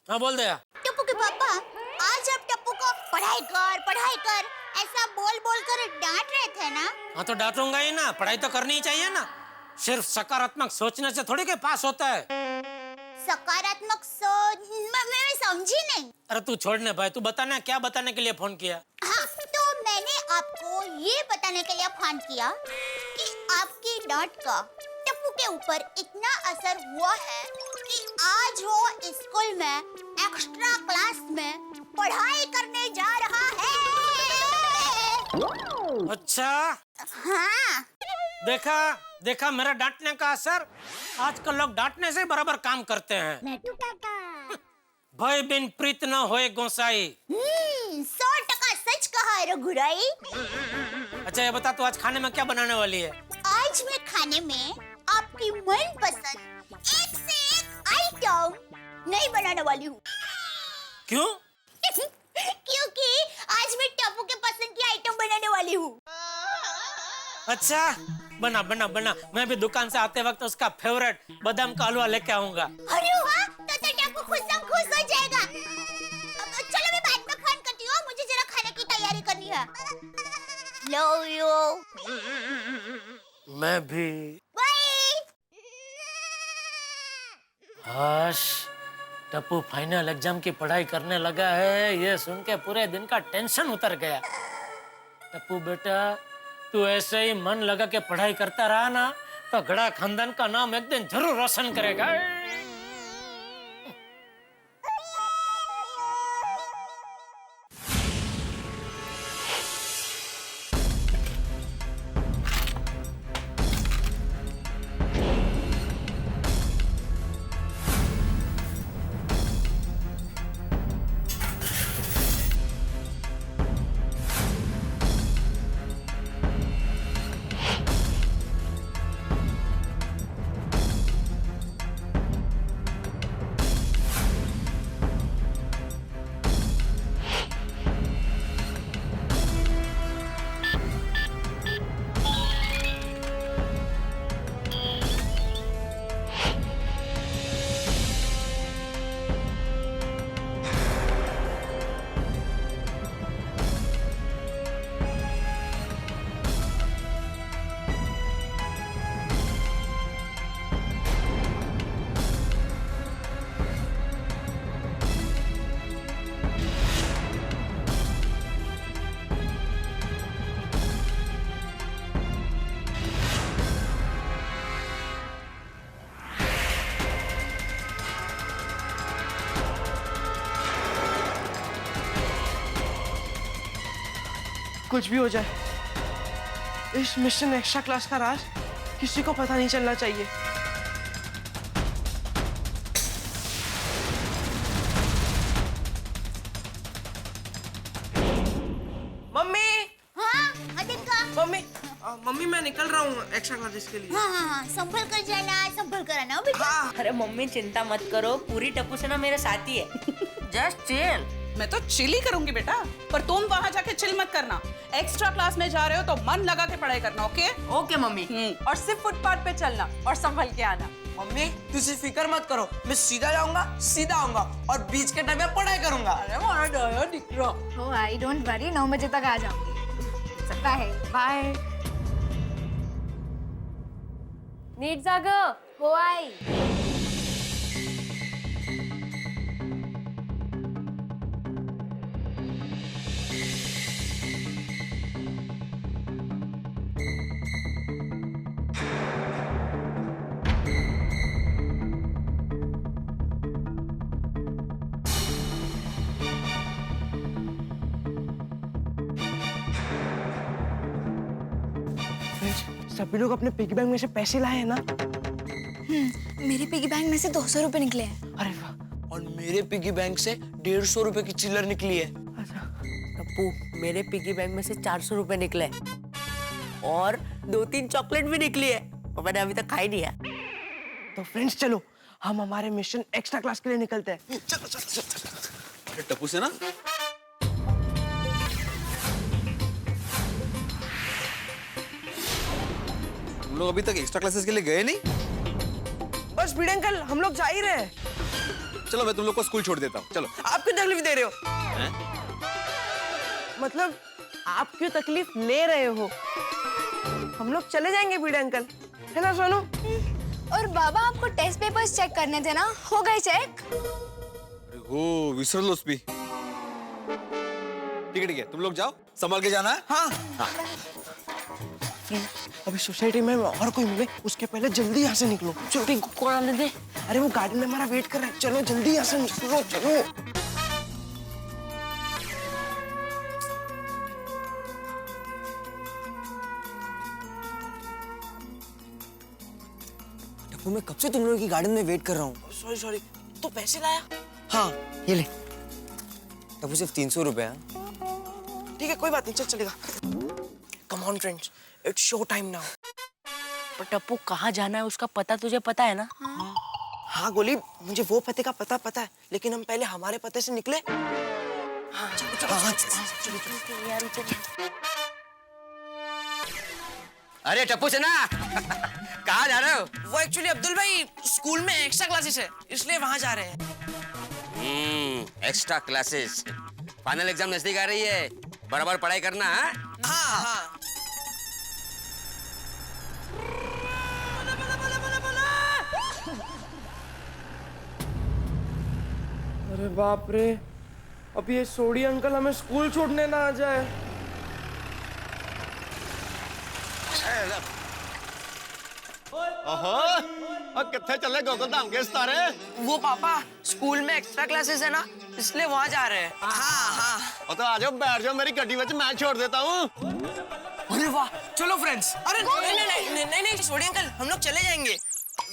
हाँ बोल दिया। टप्पू के पापा, आज आप टप्पू को पढ़ाई कर ऐसा बोल बोल कर डांट रहे थे ना। हाँ तो डांटूंगा ही ना, पढ़ाई तो करनी ही चाहिए ना। सिर्फ सकारात्मक सोचने से थोड़ी के पास होता है। सकारात्मक सोच मैं समझी नहीं। अरे तू छोड़ने भाई, तू बताना क्या बताने के लिए फोन किया? हाँ, तो मैंने आपको ये बताने के लिए फोन किया कि आपकी डांट का टप्पू के ऊपर इतना असर हुआ है कि आज वो स्कूल में एक्स्ट्रा क्लास में पढ़ाई करने जा रहा है। अच्छा हाँ, देखा मेरा डांटने का असर। आजकल लोग डांटने से बराबर काम करते हैं। नट्टू काका, भय बिन प्रीत न होए गोसाई। 100% सच कहा रघुराई। अच्छा ये बता, तू आज खाने में क्या बनाने वाली है? आज मैं खाने में आपकी मनपसंद एक से एक आइटम नहीं बनाने वाली हूँ। क्यों? क्योंकि आज मैं टप्पू के पसंद की आइटम बनाने वाली हूँ। अच्छा बना बना बना, मैं भी दुकान से आते वक्त उसका फेवरेट बादाम का हलवा लेके आऊंगा। अरे वाह, तो टप्पू खुश हो जाएगा। चलो मैं बाद में फोन करती हूँ, मुझे जरा खाने की तैयारी करनी है। Love you. मैं भी। हाश, टप्पू फाइनल एग्जाम की पढ़ाई करने लगा है, ये सुन के पूरे दिन का टेंशन उतर गया। टप्पू बेटा, तू ऐसे ही मन लगा के पढ़ाई करता रहा ना तो गड़ा खानदान का नाम एक दिन जरूर रोशन करेगा। कुछ भी हो जाए, इस मिशन एक्स्ट्रा क्लास का राज किसी को पता नहीं चलना चाहिए। मम्मी। हाँ, अधिका। मम्मी मैं निकल रहा हूँ एक्स्ट्रा क्लासेस के लिए। हाँ, संभल कर जाना, संभल कर आना बेटा। अरे मम्मी चिंता मत करो, पूरी टप्पू सेना मेरे साथ ही है। Just chill. मैं तो चिल ही करूंगी बेटा, पर तुम वहाँ जाके चिल मत करना। एक्स्ट्रा क्लास में जा रहे हो तो मन लगा के पढ़ाई करना, ओके? Okay mummy. और सिर्फ फुटपाथ पे चलना और संभल के आना। मम्मी तुझे फिक्र मत करो, मैं सीधा जाऊंगा सीधा आऊंगा और बीच के टाइम में पढ़ाई करूंगा। अरे मारा डोयो दिक्रो। Oh, I don't worry, 9 बजे तक आ जाऊंगी। Bye bye. नीट जागो हो आई। सभी लोग अपने पिगी बैंक में से पैसे लाए हैं ना? मेरे पिगी बैंक में से 200 रुपए निकले हैं। अरे वाह। और मेरे पिगी बैंक से 150 रुपए की चिल्लर निकली है। टप्पू, मेरे पिगी बैंक में से 400 रुपए निकले और 2-3 चॉकलेट भी निकली है और मैंने अभी तक खाई नहीं है। तो फ्रेंड्स चलो, हम हमारे मिशन एक्स्ट्रा क्लास के लिए निकलते हैं। चलो चलो चलो। अरे टप्पू से ना तुम लोग अभी तक एक्स्ट्रा क्लासेस के लिए गए नहीं? बस भिड़े अंकल, हम लोग जा ही रहे हैं। चलो मैं तुम लोग को स्कूल छोड़ देता हूँ, चलो। आप क्यों तकलीफ दे रहे हो? मतलब आप क्यों तकलीफ ले रहे हो? हम लोग चले जाएंगे भिड़े अंकल, है ना सोनू? और बाबा, आपको टेस्ट पेपर्स चेक करने थे ना, हो गए चेक? हो विसरलोस भी। ठीक है, तुम लोग जाओ, संभाल के जाना है। हाँ। अभी सोसाइटी में और कोई मिले उसके पहले जल्दी यहाँ से निकलो। चलो टिंकू को आने दे। अरे वो गार्डन में हमारा वेट कर रहा है, चलो जल्दी यहाँ से निकलो, चलो। टप्पू, मैं कब से तुम लोगों की गार्डन में वेट कर रहा हूँ। सॉरी, तो पैसे लाया? हाँ ये ले। टप्पू सिर्फ 300 रुपए है। ठीक है, कोई बात नहीं, चल चलेगा। Come on friends, it's show time now. पर टप्पू, कहाँ जाना है उसका पता तुझे पता है ना? हाँ गोली, मुझे वो पते का पता है, लेकिन हम पहले हमारे पते से निकले। हाँ चलो यार। अरे टप्पू से ना कहाँ जा रहे हो? वो एक्चुअली अब्दुल भाई स्कूल में एक्स्ट्रा क्लासेस है, इसलिए वहाँ जा रहे हैं। Extra classes. फाइनल एग्जाम नजदीक आ रही है, बराबर पढ़ाई करना। हाँ। अरे बाप रे, अब ये सोडी अंकल हमें स्कूल छोड़ने ना आ जाए। कितने चले गोकुल धाम के सितारे? वो पापा स्कूल में एक्स्ट्रा क्लासेस है ना, इसलिए वहाँ जा रहे हैं। हाँ। तो आ जाओ, बैठ जाओ मेरी गड्डी में, मैं छोड़ देता हूँ। अरे वाह, चलो फ्रेंड्स। अरे नहीं सोडी अंकल, हम लोग चले जाएंगे।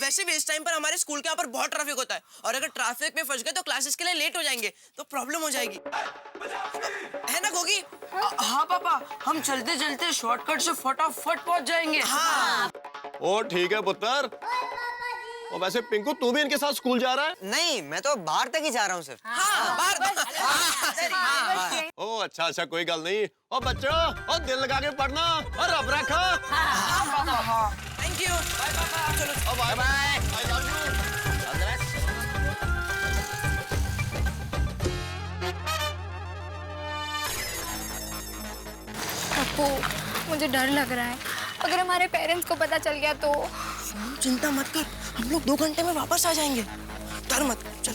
वैसे भी इस टाइम पर हमारे स्कूल के यहाँ पर बहुत ट्रैफिक होता है, और अगर ट्रैफिक में फंस गए तो क्लासेस के लिए लेट हो जाएंगे, तो प्रॉब्लम हो जाएगी, है ना गोगी? हाँ पापा, हम चलते चलते शॉर्टकट से फटाफट पहुंच जाएंगे। हाँ। ओ ठीक है पुत्र। और वैसे पिंकू, तू भी इनके साथ स्कूल जा रहा है? नहीं, मैं तो बाहर तक ही जा रहा हूँ सिर्फ। हाँ, बाहर। ओ अच्छा, कोई गल नहीं। ओ बच्चों, ओ दिल लगा के पढ़ना और रब रखो। Thank you. बाय पापा। चलो bye bye. I love Tappu, मुझे डर लग रहा है, अगर हमारे पेरेंट्स को पता चल गया तो। चिंता मत कर, हम लोग 2 घंटे में वापस आ जाएंगे, डर मत। चल।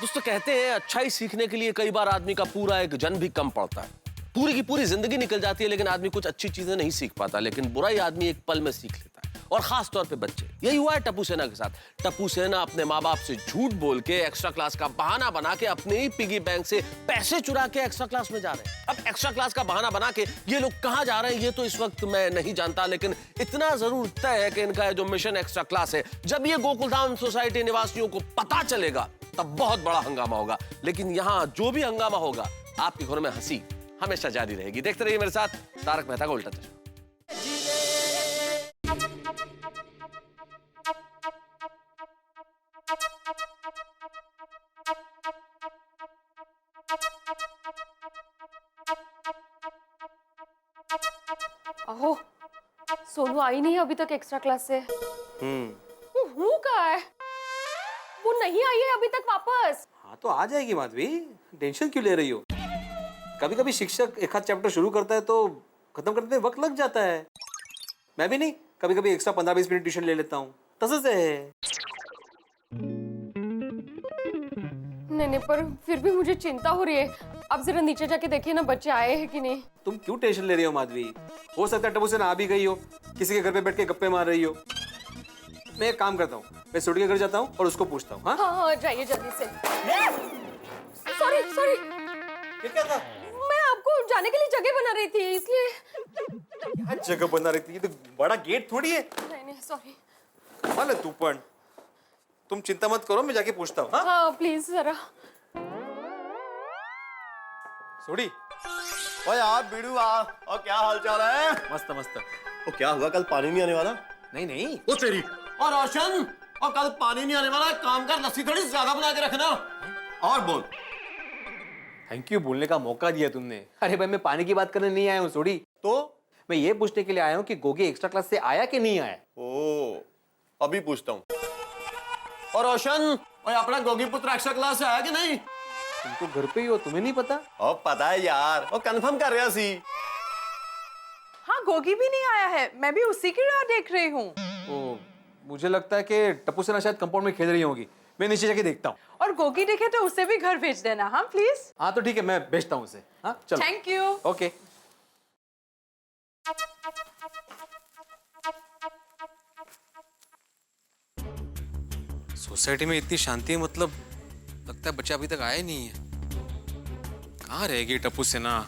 दोस्तों, कहते हैं अच्छाई सीखने के लिए कई बार आदमी का पूरा एक जन्म भी कम पड़ता है। पूरी की पूरी जिंदगी निकल जाती है लेकिन आदमी कुछ अच्छी चीजें नहीं सीख पाता, लेकिन बुराई आदमी एक पल में सीख लेता है, और खास तौर पे बच्चे। यही हुआ है टप्पू सेना के साथ। टप्पू सेना अपने माँ बाप से झूठ बोल के एक्स्ट्रा क्लास का बहाना बना के अपने ही पिगी बैंक से पैसे चुरा के एक्स्ट्रा क्लास में जा रहे हैं। अब एक्स्ट्रा क्लास का बहाना बना के ये लोग कहाँ जा रहे हैं ये तो इस वक्त मैं नहीं जानता, लेकिन इतना जरूर तय है कि इनका जो मिशन एक्स्ट्रा क्लास है, जब ये गोकुलधाम सोसाइटी निवासियों को पता चलेगा तब बहुत बड़ा हंगामा होगा। लेकिन यहाँ जो भी हंगामा होगा, आपके घरों में हंसी हमेशा जारी रहेगी। देखते रहिए मेरे साथ तारक मेहता का उल्टा चश्मा। अहो, सोनू आई नहीं अभी तक एक्स्ट्रा क्लास से। वो कहाँ है? वो नहीं आई है अभी तक वापस। हाँ तो आ जाएगी माधवी, टेंशन क्यों ले रही हो? कभी कभी शिक्षक एक आध चैप्टर शुरू करता है तो खत्म करते में वक्त लग जाता है। मैं भी नहीं, कभी कभी एक्स्ट्रा 15-20 मिनट ट्यूशन ले लेता हूँ, तसस है। नहीं, पर फिर भी मुझे चिंता हो रही है। अब जरा नीचे जाके देखिए ना, बच्चे आए हैं कि नहीं। तुम क्यों टेंशन ले रही हो माधवी? हो सकता है टप्पू से ना आ भी गई हो, किसी के घर पे बैठ के गप्पे मार रही हो। मैं एक काम करता हूँ, मैं सोडी के घर जाता हूँ और उसको पूछता हूँ। हाँ, जाइए जल्दी से। सॉरी। क्या था? मैं आपको जाने के लिए जगह बना रही थी, इसलिए। क्या जगह बना रही थी? ये तो बड़ा गेट थोड़ी है। नहीं, सॉरी। कमाल है तू पण। तुम चिंता मत करो, मैं जाके पूछता हूँ। हाँ हाँ प्लीज जरा। सोडी। ओए आप बीड़ू आ, और क्या हाल चाल है? मस्त मस्त। वो क्या हुआ, कल पानी नहीं आने वाला? नहीं नहीं। वो तेरी और रोशन, और कल पानी नहीं आने वाला, काम कर, लस्सी थोड़ी ज्यादा बना के रखना। और बोल। थैंक यू बोलने का मौका दिया तुमने। अरे भाई मैं पानी की बात करने नहीं आया हूँ सोडी। तो मैं ये पूछने के लिए आया हूँ कि गोगी एक्स्ट्रा क्लास से आया कि नहीं आया। ओ, अभी पूछता हूँ। और रोशन, और अपना गोगी पुत्र एक्स्ट्रा क्लास से आया कि नहीं? तुम तो घर पे ही हो, तुम्हें नहीं पता? ओ पता है यार, वो कंफर्म कर रहा सी। हाँ गोगी भी नहीं आया है, मैं भी उसी की राह देख रही हूँ। ओ, मुझे लगता है कि टप्पू सेना शायद कंपाउंड में खेल रही होगी। मैं नीचे जाके देखता हूँ। और गोगी दिखे तो उसे भी घर भेज देना। हाँ प्लीज। हाँ तो ठीक है, मैं भेजता हूँ उसे। हाँ चलो। Thank you. ओके। सोसाइटी में इतनी शांति है, मतलब लगता है बच्चा अभी तक आया ही नहीं है। कहाँ रहेगी टप्पू सेना?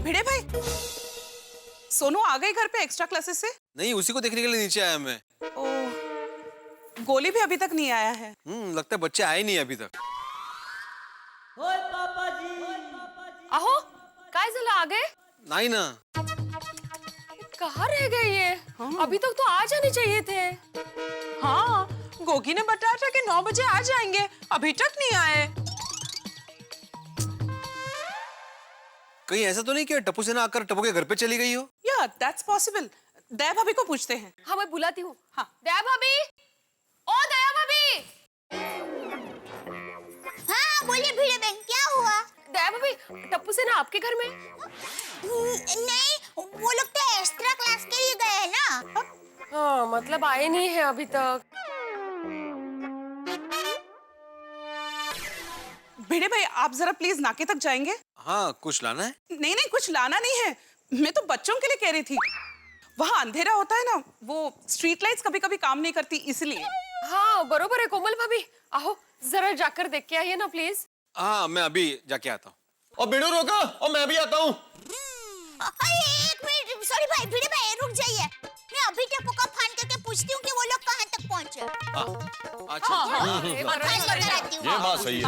भिड़े भाई, सोनू आ गई घर पे एक्स्ट्रा क्लासेस से? नहीं, उसी को देखने के लिए नीचे आया मैं। ओ, गोली भी अभी तक नहीं आया है। लगता है बच्चे आए नहीं अभी तक। आहो काय झालं, आ गए? नहीं ना। कहाँ रह गए ये? अभी तक तो आ जाने चाहिए थे। हाँ, गोगी ने बताया था कि 9 बजे आ जाएंगे, अभी तक नहीं आए। कहीं ऐसा तो नहीं कि टप्पू सेना आकर टप्पू के घर पे चली गई हो? या दैट्स पॉसिबल। दया भाभी को पूछते हैं। हाँ मैं बुलाती हूँ। हाँ दया भाभी, ओ दया भाभी। हाँ बोलिए भिड़े बहन, क्या हुआ? दया भाभी, टप्पू सेना आपके घर में? नहीं, वो लोग तो एक्स्ट्रा क्लास के लिए गए हैं ना। हाँ मतलब आए नहीं है अभी तक। भिड़े भाई, आप जरा प्लीज नाके तक जाएंगे? हाँ, कुछ लाना है? नहीं नहीं, कुछ लाना नहीं है, मैं तो बच्चों के लिए कह रही थी। वहाँ अंधेरा होता है ना, वो स्ट्रीट लाइट्स कभी कभी काम नहीं करती, इसलिए। हाँ बरोबर है कोमल भाभी। आओ जरा जाकर देख के आइए ना प्लीज। हाँ मैं अभी जाके आता हूँ। और बीड़ू रोको, और मैं भी आता हूँ। एक मिनट, सॉरी भाई, भिड़े भाई रुक जाइए। मैं अभी टप्पू का फोन करके पूछती हूँ कि वो लोग कहाँ तक पहुँचे। ये बात सही है।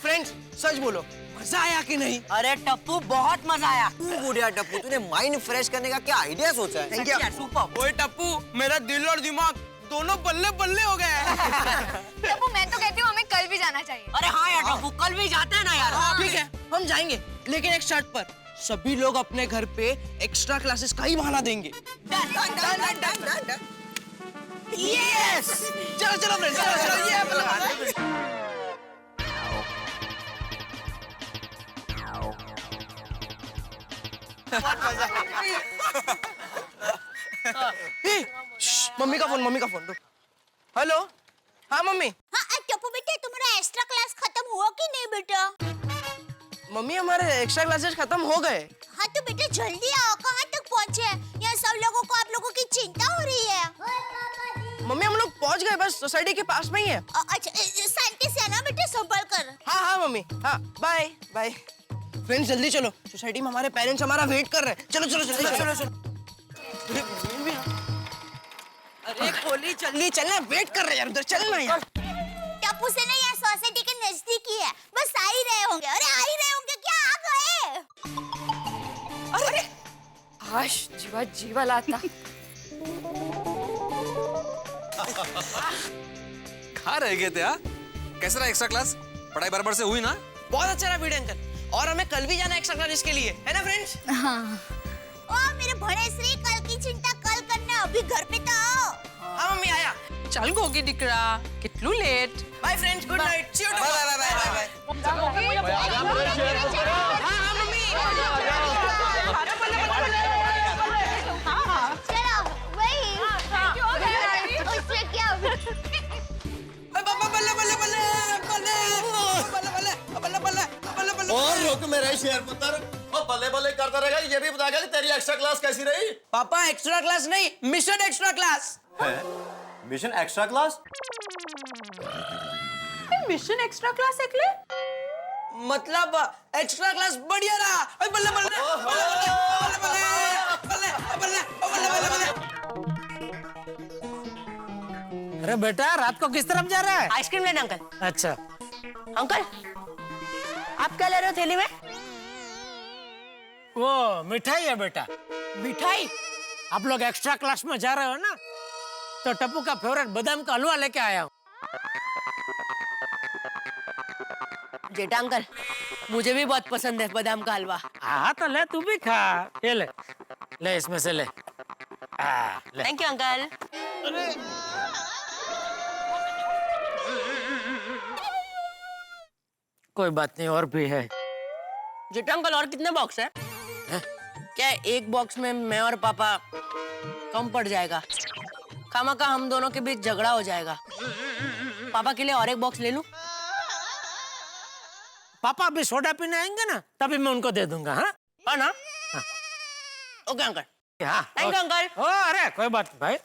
फ्रेंड्स सच बोलो, मजा आया कि नहीं? अरे टप्पू बहुत मजा आया। बुढ़िया टप्पू, तूने माइंड फ्रेश करने का क्या आइडिया सोचा है? Thank you. ओए टप्पू, मेरा दिल और दिमाग दोनों बल्ले बल्ले हो गए हैं। टप्पू मैं तो कहती हूँ हमें कल भी जाना चाहिए। अरे हाँ यार टप्पू, कल भी जाते हैं ना यार। ठीक है, हम जाएंगे, लेकिन एक शर्त पर। सभी लोग अपने घर पे एक्स्ट्रा क्लासेस का ही बहाना देंगे। यस! चलो चलो फ्रेंड्स, चलो ये मम्मी का फोन। हेलो, हाँ मम्मी। हाँ टप्पू बेटा, तुम्हारा एक्स्ट्रा क्लास खत्म हुआ कि नहीं बेटा? मम्मी हमारे एक्स्ट्रा क्लासेस खत्म हो गए। हाँ तो बेटा जल्दी आओ, कहाँ तक पहुँचे? यहाँ सब लोगों को आप लोगों की चिंता हो रही है। मम्मी हम लोग पहुँच गए, बस सोसाइटी के पास में ही है। अच्छा शांति से आना बेटा, संभल कर। हाँ मम्मी, हाँ बाय बाय। फ्रेंड्स जल्दी चलो, सोसाइटी में हमारे पेरेंट्स हमारा वेट कर रहे हैं। चलो चलो चलो। अरे खोली जल्दी चलना, वेट कर रहे हैं यार, उधर चलना यार। टप्पू से नहीं, यहाँ सोसाइटी के नजदीक ही है, बस आ ही रहे होंगे। अरे आ ही रहे होंगे, क्या आ गए? अरे हाश जीवा जीवा लाता। कहाँ रह गए थे? हाँ कैसा रहा एक्स्ट्रा क्लास? पढ़ाई बराबर से हुई ना? बहुत अच्छा रहा वीडियो अंकल, और हमें कल भी जाना एक्स्ट्रा क्लास के लिए, है ना फ्रेंड्स? हाँ। ओ मेरे बड़े श्री, कल की चिंता कल करना, अभी घर पे तो आओ। हाँ मम्मी आया। चल गोगी दिकरा, कितलू late. Bye friends, good night, see you tomorrow. Bye. हाँ मम्मी। चलो वही। उससे क्या? और रुक मेरे शेर पुत्र, और बल्ले बल्ले करता रहेगा। ये भी बताएगा कि तेरी एक्स्ट्रा क्लास कैसी रही? पापा एक्स्ट्रा क्लास नहीं, मिशन एक्स्ट्रा क्लास है। Mission extra class? Mission extra class एकले मतलब एक्स्ट्रा क्लास बढ़िया रहा। ओए बल्ले बल्ले बल्ले बल्ले बल्ले बल्ले बल्ले। अरे बेटा रात को किस तरफ जा रहा है? आइसक्रीम लेने अंकल। अच्छा अंकल आप क्या ले रहे हो थैली में? वो मिठाई है बेटा। मिठाई? आप लोग एक्स्ट्रा क्लास में जा रहे हो ना, तो टप्पू का फेवरेट बादाम का हलवा लेके आया हूँ। जेठा अंकल मुझे भी बहुत पसंद है बादाम का हलवा। हाँ तो ले, तू भी खा। ये ले ले, इसमें से ले। ले। Thank you uncle. कोई बात नहीं, और भी है। जेठा अंकल और कितने बॉक्स है? क्या एक बॉक्स में मैं और पापा कम पड़ जाएगा? खामखा हम दोनों के बीच झगड़ा हो जाएगा। पापा के लिए और एक बॉक्स ले लूं? पापा अभी सोडा पीने आएंगे ना, तभी मैं उनको दे दूंगा। हाँ हाँ ना? Okay uncle. हाँ थैंक यू अंकल। ओ अरे कोई बात नहीं भाई।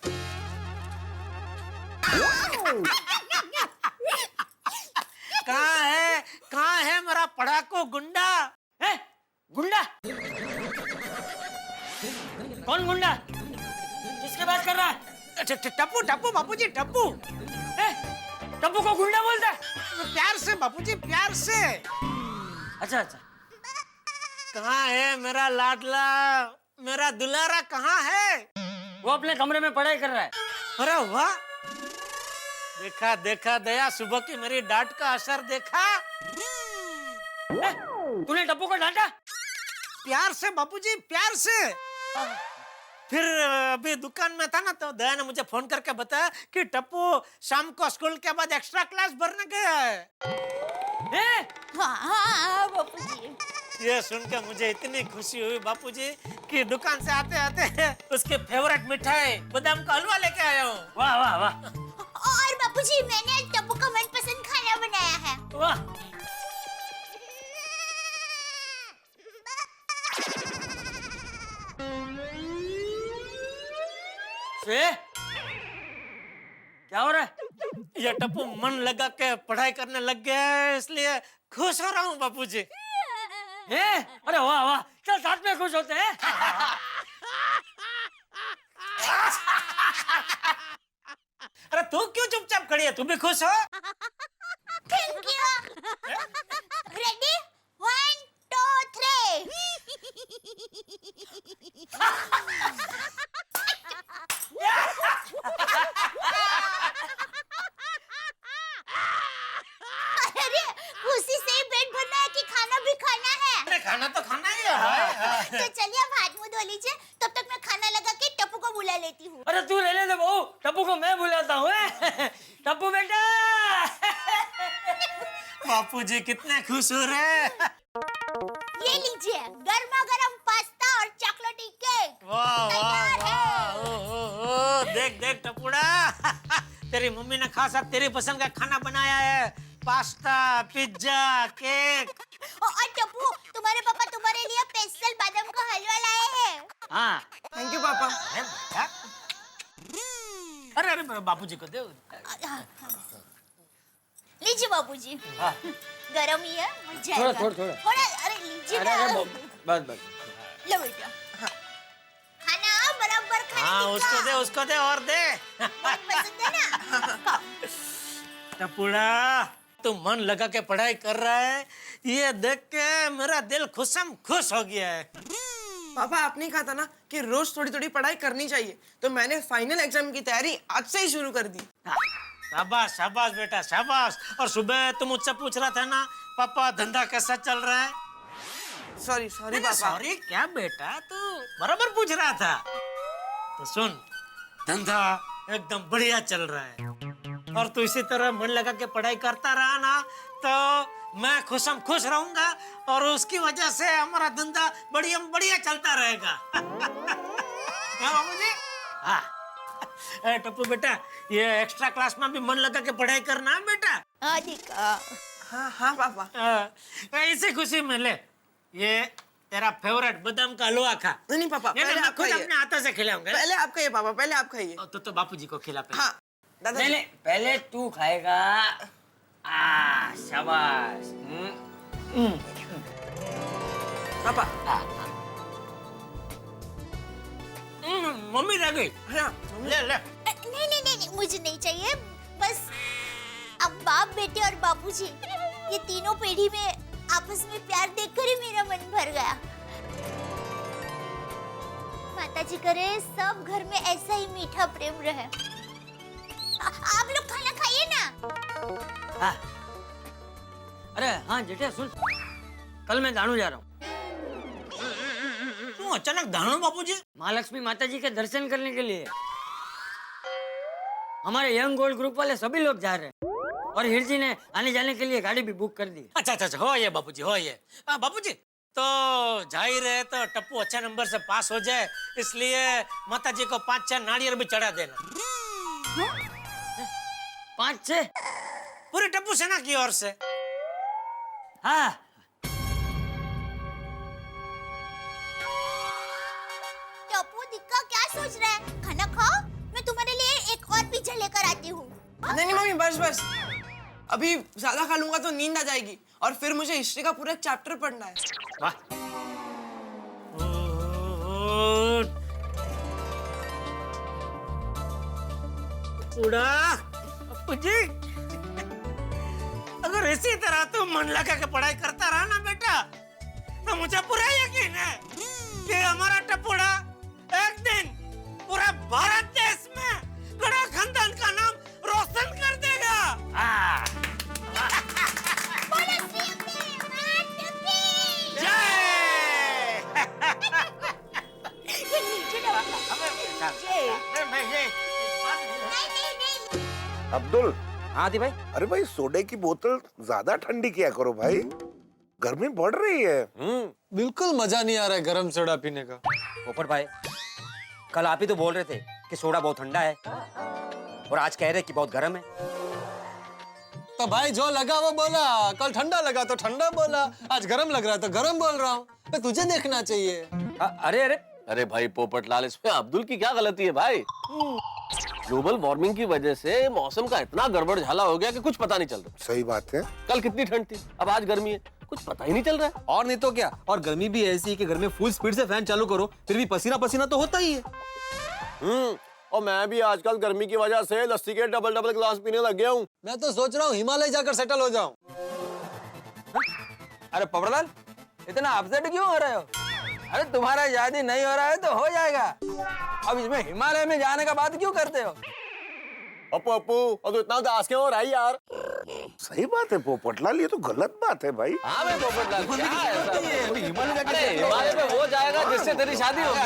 कहाँ है मेरा पढ़ाकू गुंडा? है गुंडा? कौन गुंडा? किसके बात कर रहा है? टप्पू टप्पू बापूजी, टप्पू। टप्पू को गुंडा बोलता है? प्यार से बापूजी, प्यार से। अच्छा अच्छा। कहाँ है मेरा लाडला, मेरा दुलारा कहाँ है? वो अपने कमरे में पढ़ाई कर रहा है। अरे वाह, देखा देखा दया, सुबह की मेरी डांट का असर देखा। तूने टप्पू को डांटा? प्यार से बापूजी, प्यार से। फिर अभी दुकान में था ना, तो दया ने मुझे फोन करके बताया कि टप्पू शाम को स्कूल के बाद एक्स्ट्रा क्लास भरने गया है। हाँ बापूजी। ये सुन के मुझे इतनी खुशी हुई बापूजी कि दुकान से आते आते उसके फेवरेट मिठाई बादाम का हलवा लेके आया हूँ। वाह वाह वाह। और बापूजी मैंने टप्पू का मनपसंद खाना बनाया है। वाह। क्या हो रहा है? ये टप्पू मन लगा के पढ़ाई करने लग गया है, इसलिए खुश हो रहा हूँ बापूजी। अरे वाह वाह, चल साथ में खुश होते हैं। अरे तू क्यों चुपचाप खड़ी है? तू भी खुश हो? Thank you. रेडी 1 2 3। अरे खुशी से ही पेट भरना है कि खाना भी खाना है? अरे खाना तो खाना ही है। तो चलिए अब हाथ मुंह धो लीजिए, तब तक मैं खाना लगा के टप्पू को बुला लेती हूँ। अरे तू ले ले दे बहू, टप्पू को मैं बुलाता हूँ। टप्पू बेटा। बापूजी कितने खुश हो रहे हैं। ये लीजिए गर्मा गर्म पास्ता और चॉकलेटी केक। वाह वाह वाह। ओ, देख देख टपुड़ा, तेरी मम्मी ने खासा तेरी पसंद का खाना बनाया है। Pasta, pizza, cake. और टप्पू, तुम्हारे पापा तुम्हारे लिए स्पेशल बादाम का हलवा लाए हैं। हाँ थैंक यू पापा। अरे अरे बापूजी को दे। लीजिए बापूजी। गरम ही है, मजा थोड़ा आएगा। थोड़ा थोड़ा अरे लीजिए ना। बस बस। लो बेटा। खाना बराबर खाने हाँ उसको दे और दे। बहुत पसंद है ना। टपुड़ा, तू मन लगा के पढ़ाई कर रहा है, ये देख के मेरा दिल खुशम खुश हो गया है। पापा आपने कहा था ना कि रोज थोड़ी थोड़ी पढ़ाई करनी चाहिए, तो मैंने फाइनल एग्जाम की तैयारी आज से ही शुरू कर दी। शाबाश शाबाश बेटा शाबाश। और सुबह तुम मुझसे पूछ रहा था ना, पापा धंधा कैसा चल रहा है? सॉरी पापा। सॉरी क्या बेटा, तू बराबर पूछ रहा था। तो सुन, धंधा एकदम बढ़िया चल रहा है, और तू इसी तरह मन लगा के पढ़ाई करता रहा ना, तो मैं खुशम खुश रहूंगा, और उसकी वजह से हमारा धंधा बढ़िया बढ़िया चलता रहेगा। क्या बाबूजी? हाँ टप्पू बेटा, ये एक्स्ट्रा क्लास में भी मन लगा के पढ़ाई करना है बेटा। हाँ पापा। इसी खुशी में ले, ये तेरा फेवरेट बादाम का हलवा खा। नहीं पापा, पहले आप खाइए। अपने हाथों से खिलाऊंगा। पहले आप खाइए पापा, पहले आप खाइए। तो बापूजी को खिला पहले। हाँ दादा। पहले तू खाएगा। शाबाश। पापा। मम्मी रह गई। ले ले। नहीं नहीं नहीं मुझे नहीं चाहिए। बस अब बाप बेटे और बापूजी ये तीनों पीढ़ी में आपस में प्यार देखकर ही मेरा मन भर गया। माताजी करे सब घर में ऐसा ही मीठा प्रेम रहे। आप लोग खाना खाइए ना। हाँ। अरे हाँ जेठे सुन, कल मैं दानू जा रहा हूँ। क्यों अचानक दानू बापूजी? महालक्ष्मी माताजी के दर्शन करने के लिए। हमारे यंग गोल्ड ग्रुप वाले सभी लोग जा रहे हैं और हिरजी ने आने जाने के लिए गाड़ी भी बुक कर दी। अच्छा अच्छा हो ये बापूजी, हो ये। बापूजी तो जाहिर है तो टप्पू अच्छा नंबर से पास हो जाए, इसलिए माताजी को 5-6 नारियल भी चढ़ा देना। 5-6 पूरी टप्पू सेना की ओर से। हाँ। टप्पू दिक्का क्या सोच रहा है? खाना खाओ, मैं तुम्हारे लिए एक और पिज्जा लेकर आती हूँ। नहीं नहीं मम्मी बस बस, अभी ज्यादा खा लूंगा तो नींद आ जाएगी और फिर मुझे हिस्ट्री का पूरा एक चैप्टर पढ़ना है। वाह। उड़ा जी, अगर इसी तरह तू मन लगा के पढ़ाई करता रहा ना बेटा, तो मुझे पूरा यकीन है कि हमारा टप्पूड़ा एक दिन पूरा भारत देश में गड़ा खानदान का नाम रोशन कर देगा। अब्दुल। हाँ थी भाई। अरे भाई सोडे की बोतल ज्यादा ठंडी किया करो भाई, गर्मी बढ़ रही है। बिल्कुल मजा नहीं आ रहा है गरम सोडा पीने का। पोपट भाई कल आप ही तो बोल रहे थे कि सोडा बहुत ठंडा है और आज कह रहे कि बहुत गर्म है। तो भाई जो लगा वो बोला, कल ठंडा लगा तो ठंडा बोला, आज गरम लग रहा है तो गरम बोल रहा हूँ। तुझे देखना चाहिए। अरे अरे अरे भाई पोपटलाल, इसमें अब्दुल की क्या गलती है भाई? ग्लोबल वार्मिंग की वजह से मौसम का इतना गड़बड़ झाला हो गया कि कुछ पता नहीं चल रहा। सही बात है। कल कितनी ठंड थी, अब आज गर्मी है, कुछ पता ही नहीं चल रहा है। और नहीं तो क्या, और गर्मी भी ऐसी है कि घर में फुल स्पीड से फैन चालू करो फिर भी पसीना पसीना तो होता ही है। और मैं भी आजकल गर्मी की वजह से लस्सी के डबल ग्लास पीने लग गया हूँ। मैं तो सोच रहा हूँ हिमालय जाकर सेटल हो जाऊं। अरे पोपटलाल इतना अपसेट क्यों हो रहे हो? अरे तुम्हारा शादी नहीं हो रहा है तो हो जाएगा, अब इसमें हिमालय में जाने का बात क्यों करते हो? अपू अपू और तो इतना उदास क्यों हो रहा है यार? सही बात है पोपटलाल, ये तो गलत बात है भाई। हाँ भाई पोपटलाल, क्या है ऐसा? हिमालय में वो जाएगा जिससे तेरी शादी होगी।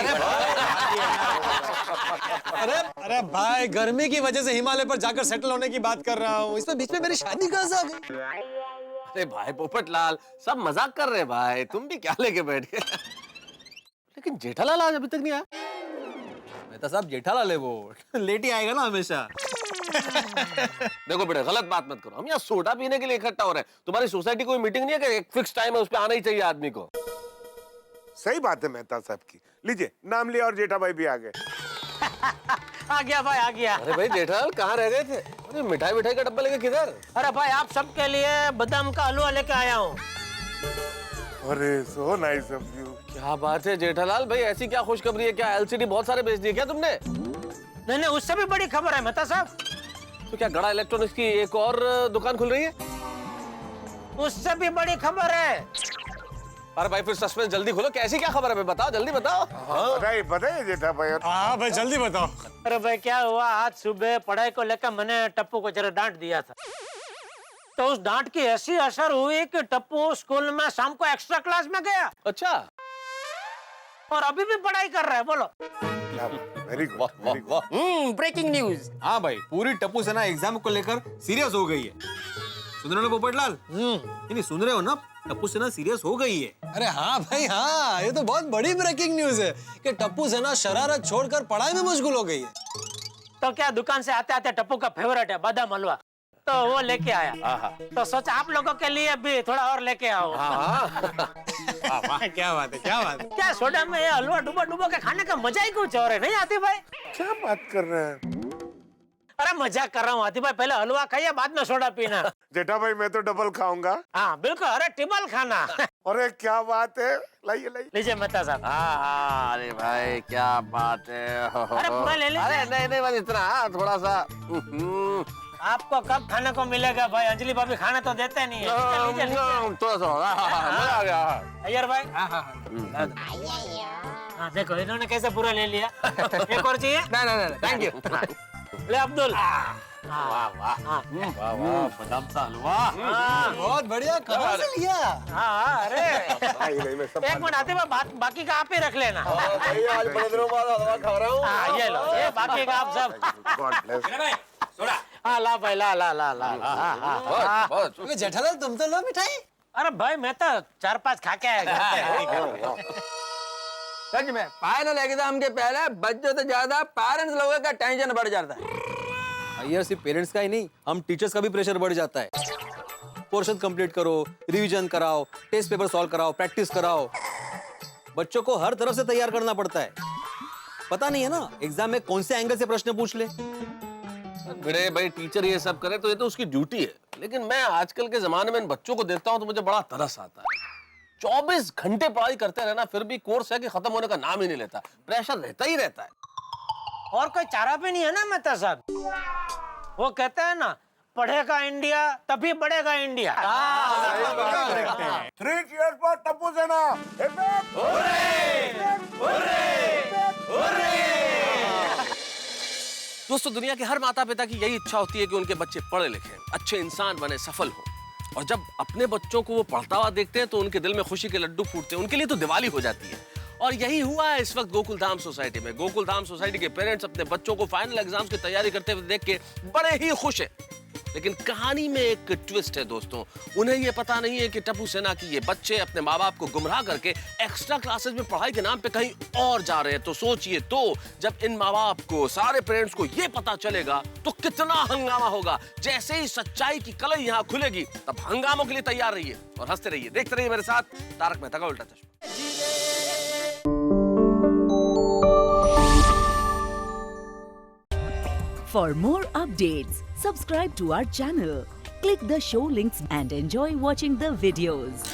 अरे भाई गर्मी की वजह से हिमालय पर जाकर सेटल होने की बात कर रहा हूँ, इसमें बीच में मेरी शादी कहाँ से आ गई? अरे भाई पोपटलाल, सब मजाक कर रहे हैं भाई, तुम भी क्या लेके बैठ गए? लेकिन जेठालाल आज अभी तक नहीं आया। मेहता साहब जेठालाल है वो, लेट ही आएगा ना हमेशा। देखो बेटा गलत बात मत करो, हम यहाँ सोडा पीने के लिए इकट्ठा हो रहे हैं। तुम्हारी सोसाइटी कोई मीटिंग नहीं है कि एक फिक्स टाइम है उस पर आना ही चाहिए आदमी को? सही बात है मेहता साहब की। लीजिए नाम लिया और जेठा भाई भी आ गए। आ गया भाई आ गया। अरे भाई जेठालाल कहाँ रह गए थे? अरे मिठाई का डब्बा लेके किधर? अरे भाई आप सबके लिए बादाम का हलवा लेके आया हूँ। अरे सो नाइस ऑफ यू। क्या बात है जेठालाल भाई, ऐसी क्या खुशखबरी है? क्या एलसीडी बहुत सारे बेच दिए क्या तुमने? नहीं उससे भी बड़ी खबर है मेहता साहब। तो क्या गड़ा इलेक्ट्रॉनिक्स की एक और दुकान खुल रही है? उससे भी बड़ी खबर है। अरे भाई फिर सस्पेंस जल्दी खोलो, कैसी क्या खबर है बताओ, जल्दी बताओ। बताइए जेठा भाई। हाँ भाई जल्दी बताओ। अरे भाई क्या हुआ, आज सुबह पढ़ाई को लेकर मैंने टप्पू को जरा डांट दिया था, तो उस डांट की ऐसी असर हुई कि टप्पू स्कूल में शाम को एक्स्ट्रा क्लास में गया। अच्छा, और अभी भी पढ़ाई कर रहा है। बोलो वेरी गुड। Breaking news. हाँ भाई पूरी टप्पू सेना एग्जाम को लेकर सीरियस हो गई है। सुन रहे हो ना पोपटलाल? नहीं सुन रहे हो ना, टप्पू सेना सीरियस हो गई है। अरे हाँ भाई हाँ, ये तो बहुत बड़ी ब्रेकिंग न्यूज है कि टप्पू सेना शरारत छोड़कर पढ़ाई में मशगूल हो गई है। तो क्या दुकान से आते आते टप्पू का फेवरेट है बादाम हलवा, तो वो लेके आया। तो सोचा आप लोगों के लिए भी थोड़ा और लेके आओ। क्या बात है, क्या बात है। क्या सोडा में ये हलवा डुबो डुबो के खाने का मजा ही कुछ और है, नहीं आती भाई? क्या बात कर रहे हैं? अरे मजाक कर रहा हूँ हाथी भाई, पहले हलवा खाइए बाद में सोडा पीना। जेठा भाई मैं तो डबल खाऊंगा। हाँ बिल्कुल, अरे टिबल खाना। अरे क्या बात है, लाइए लाइए। लीजिए मेहता साहब। हाँ अरे भाई क्या बात है। अरे पूरा ले लीजिए। अरे नहीं नहीं बस इतना, थोड़ा सा। आपको कब खाने को मिलेगा भाई, अंजलि भाभी खाना तो देते नहीं है। लीजिए, लीजिए। थोड़ा सा मजा आ गया। अय्यर भाई। हाँ देखो इन्होंने कैसे पूरा ले लिया। एक और चाहिए? नहीं थैंक यू। ले अब्दुल। वाह वाह वाह वाह, बादाम सा हलवा। बहुत बढ़िया, कहाँ से लिया? हाँ अरे एक मिनट आते मैं बाकी का आप ही रख लेना। भाई आज बड़े दिनों बाद हलवा खा रहा हूँ। हाँ ये लो, ये बाकी का आप सब। God bless. हाँ ला भाई ला ला ला ला। जेठालाल तुम तो लो मिठाई। अरे भाई मैं तो 4-5 खा के आया। सच में फाइनल एग्जाम के पहले बच्चों से ज्यादा पेरेंट्स लोगों का टेंशन बढ़ जाता है। यार सिर्फ पेरेंट्स का ही नहीं, हम टीचर्स का भी प्रेशर बढ़ जाता है। पोर्शन कंप्लीट करो, रिवीजन कराओ, टेस्ट पेपर सॉल्व कराओ, प्रैक्टिस कराओ। बच्चों को हर तरफ से तैयार करना पड़ता है। पता नहीं है ना एग्जाम में कौन से एंगल से प्रश्न पूछ ले। बड़े भाई टीचर ये सब करे तो ये तो उसकी ड्यूटी है, लेकिन मैं आजकल के जमाने में इन बच्चों को देखता हूँ तो मुझे बड़ा तरस आता है। 24 घंटे पढ़ाई करते रहना, फिर भी कोर्स है कि खत्म होने का नाम ही नहीं लेता, प्रेशर रहता ही रहता है। और कोई चारा भी नहीं है ना मेहता साहब। वो कहते हैं ना, पढ़ेगा इंडिया तभी बढ़ेगा इंडिया। 3 cheers for टप्पू सेना। दोस्तों दुनिया के हर माता पिता की यही इच्छा होती है कि उनके बच्चे पढ़े लिखें, अच्छे इंसान बने, सफल हो। और जब अपने बच्चों को वो पढ़ता हुआ देखते हैं तो उनके दिल में खुशी के लड्डू फूटते हैं, उनके लिए तो दिवाली हो जाती है। और यही हुआ है इस वक्त गोकुलधाम सोसाइटी में। गोकुलधाम सोसाइटी के पेरेंट्स अपने बच्चों को फाइनल एग्जाम्स की तैयारी करते हुए देख के बड़े ही खुश हैं। लेकिन कहानी में एक ट्विस्ट है दोस्तों। उन्हें ये पता नहीं है कि टप्पू सेना की ये बच्चे अपने माँ बाप को गुमराह करके एक्स्ट्रा क्लासेस में पढ़ाई के नाम पे कहीं और जा रहे हैं। तो सोचिए तो जब इन माँ बाप को, सारे पेरेंट्स को ये पता चलेगा तो कितना हंगामा होगा। जैसे ही सच्चाई की कलई यहाँ खुलेगी तब हंगामों के लिए तैयार रहिए और हंसते रहिए, देखते रहिए मेरे साथ तारक मेहता का उल्टा चश्मा। For more updates, subscribe to our channel, click the show links and enjoy watching the videos.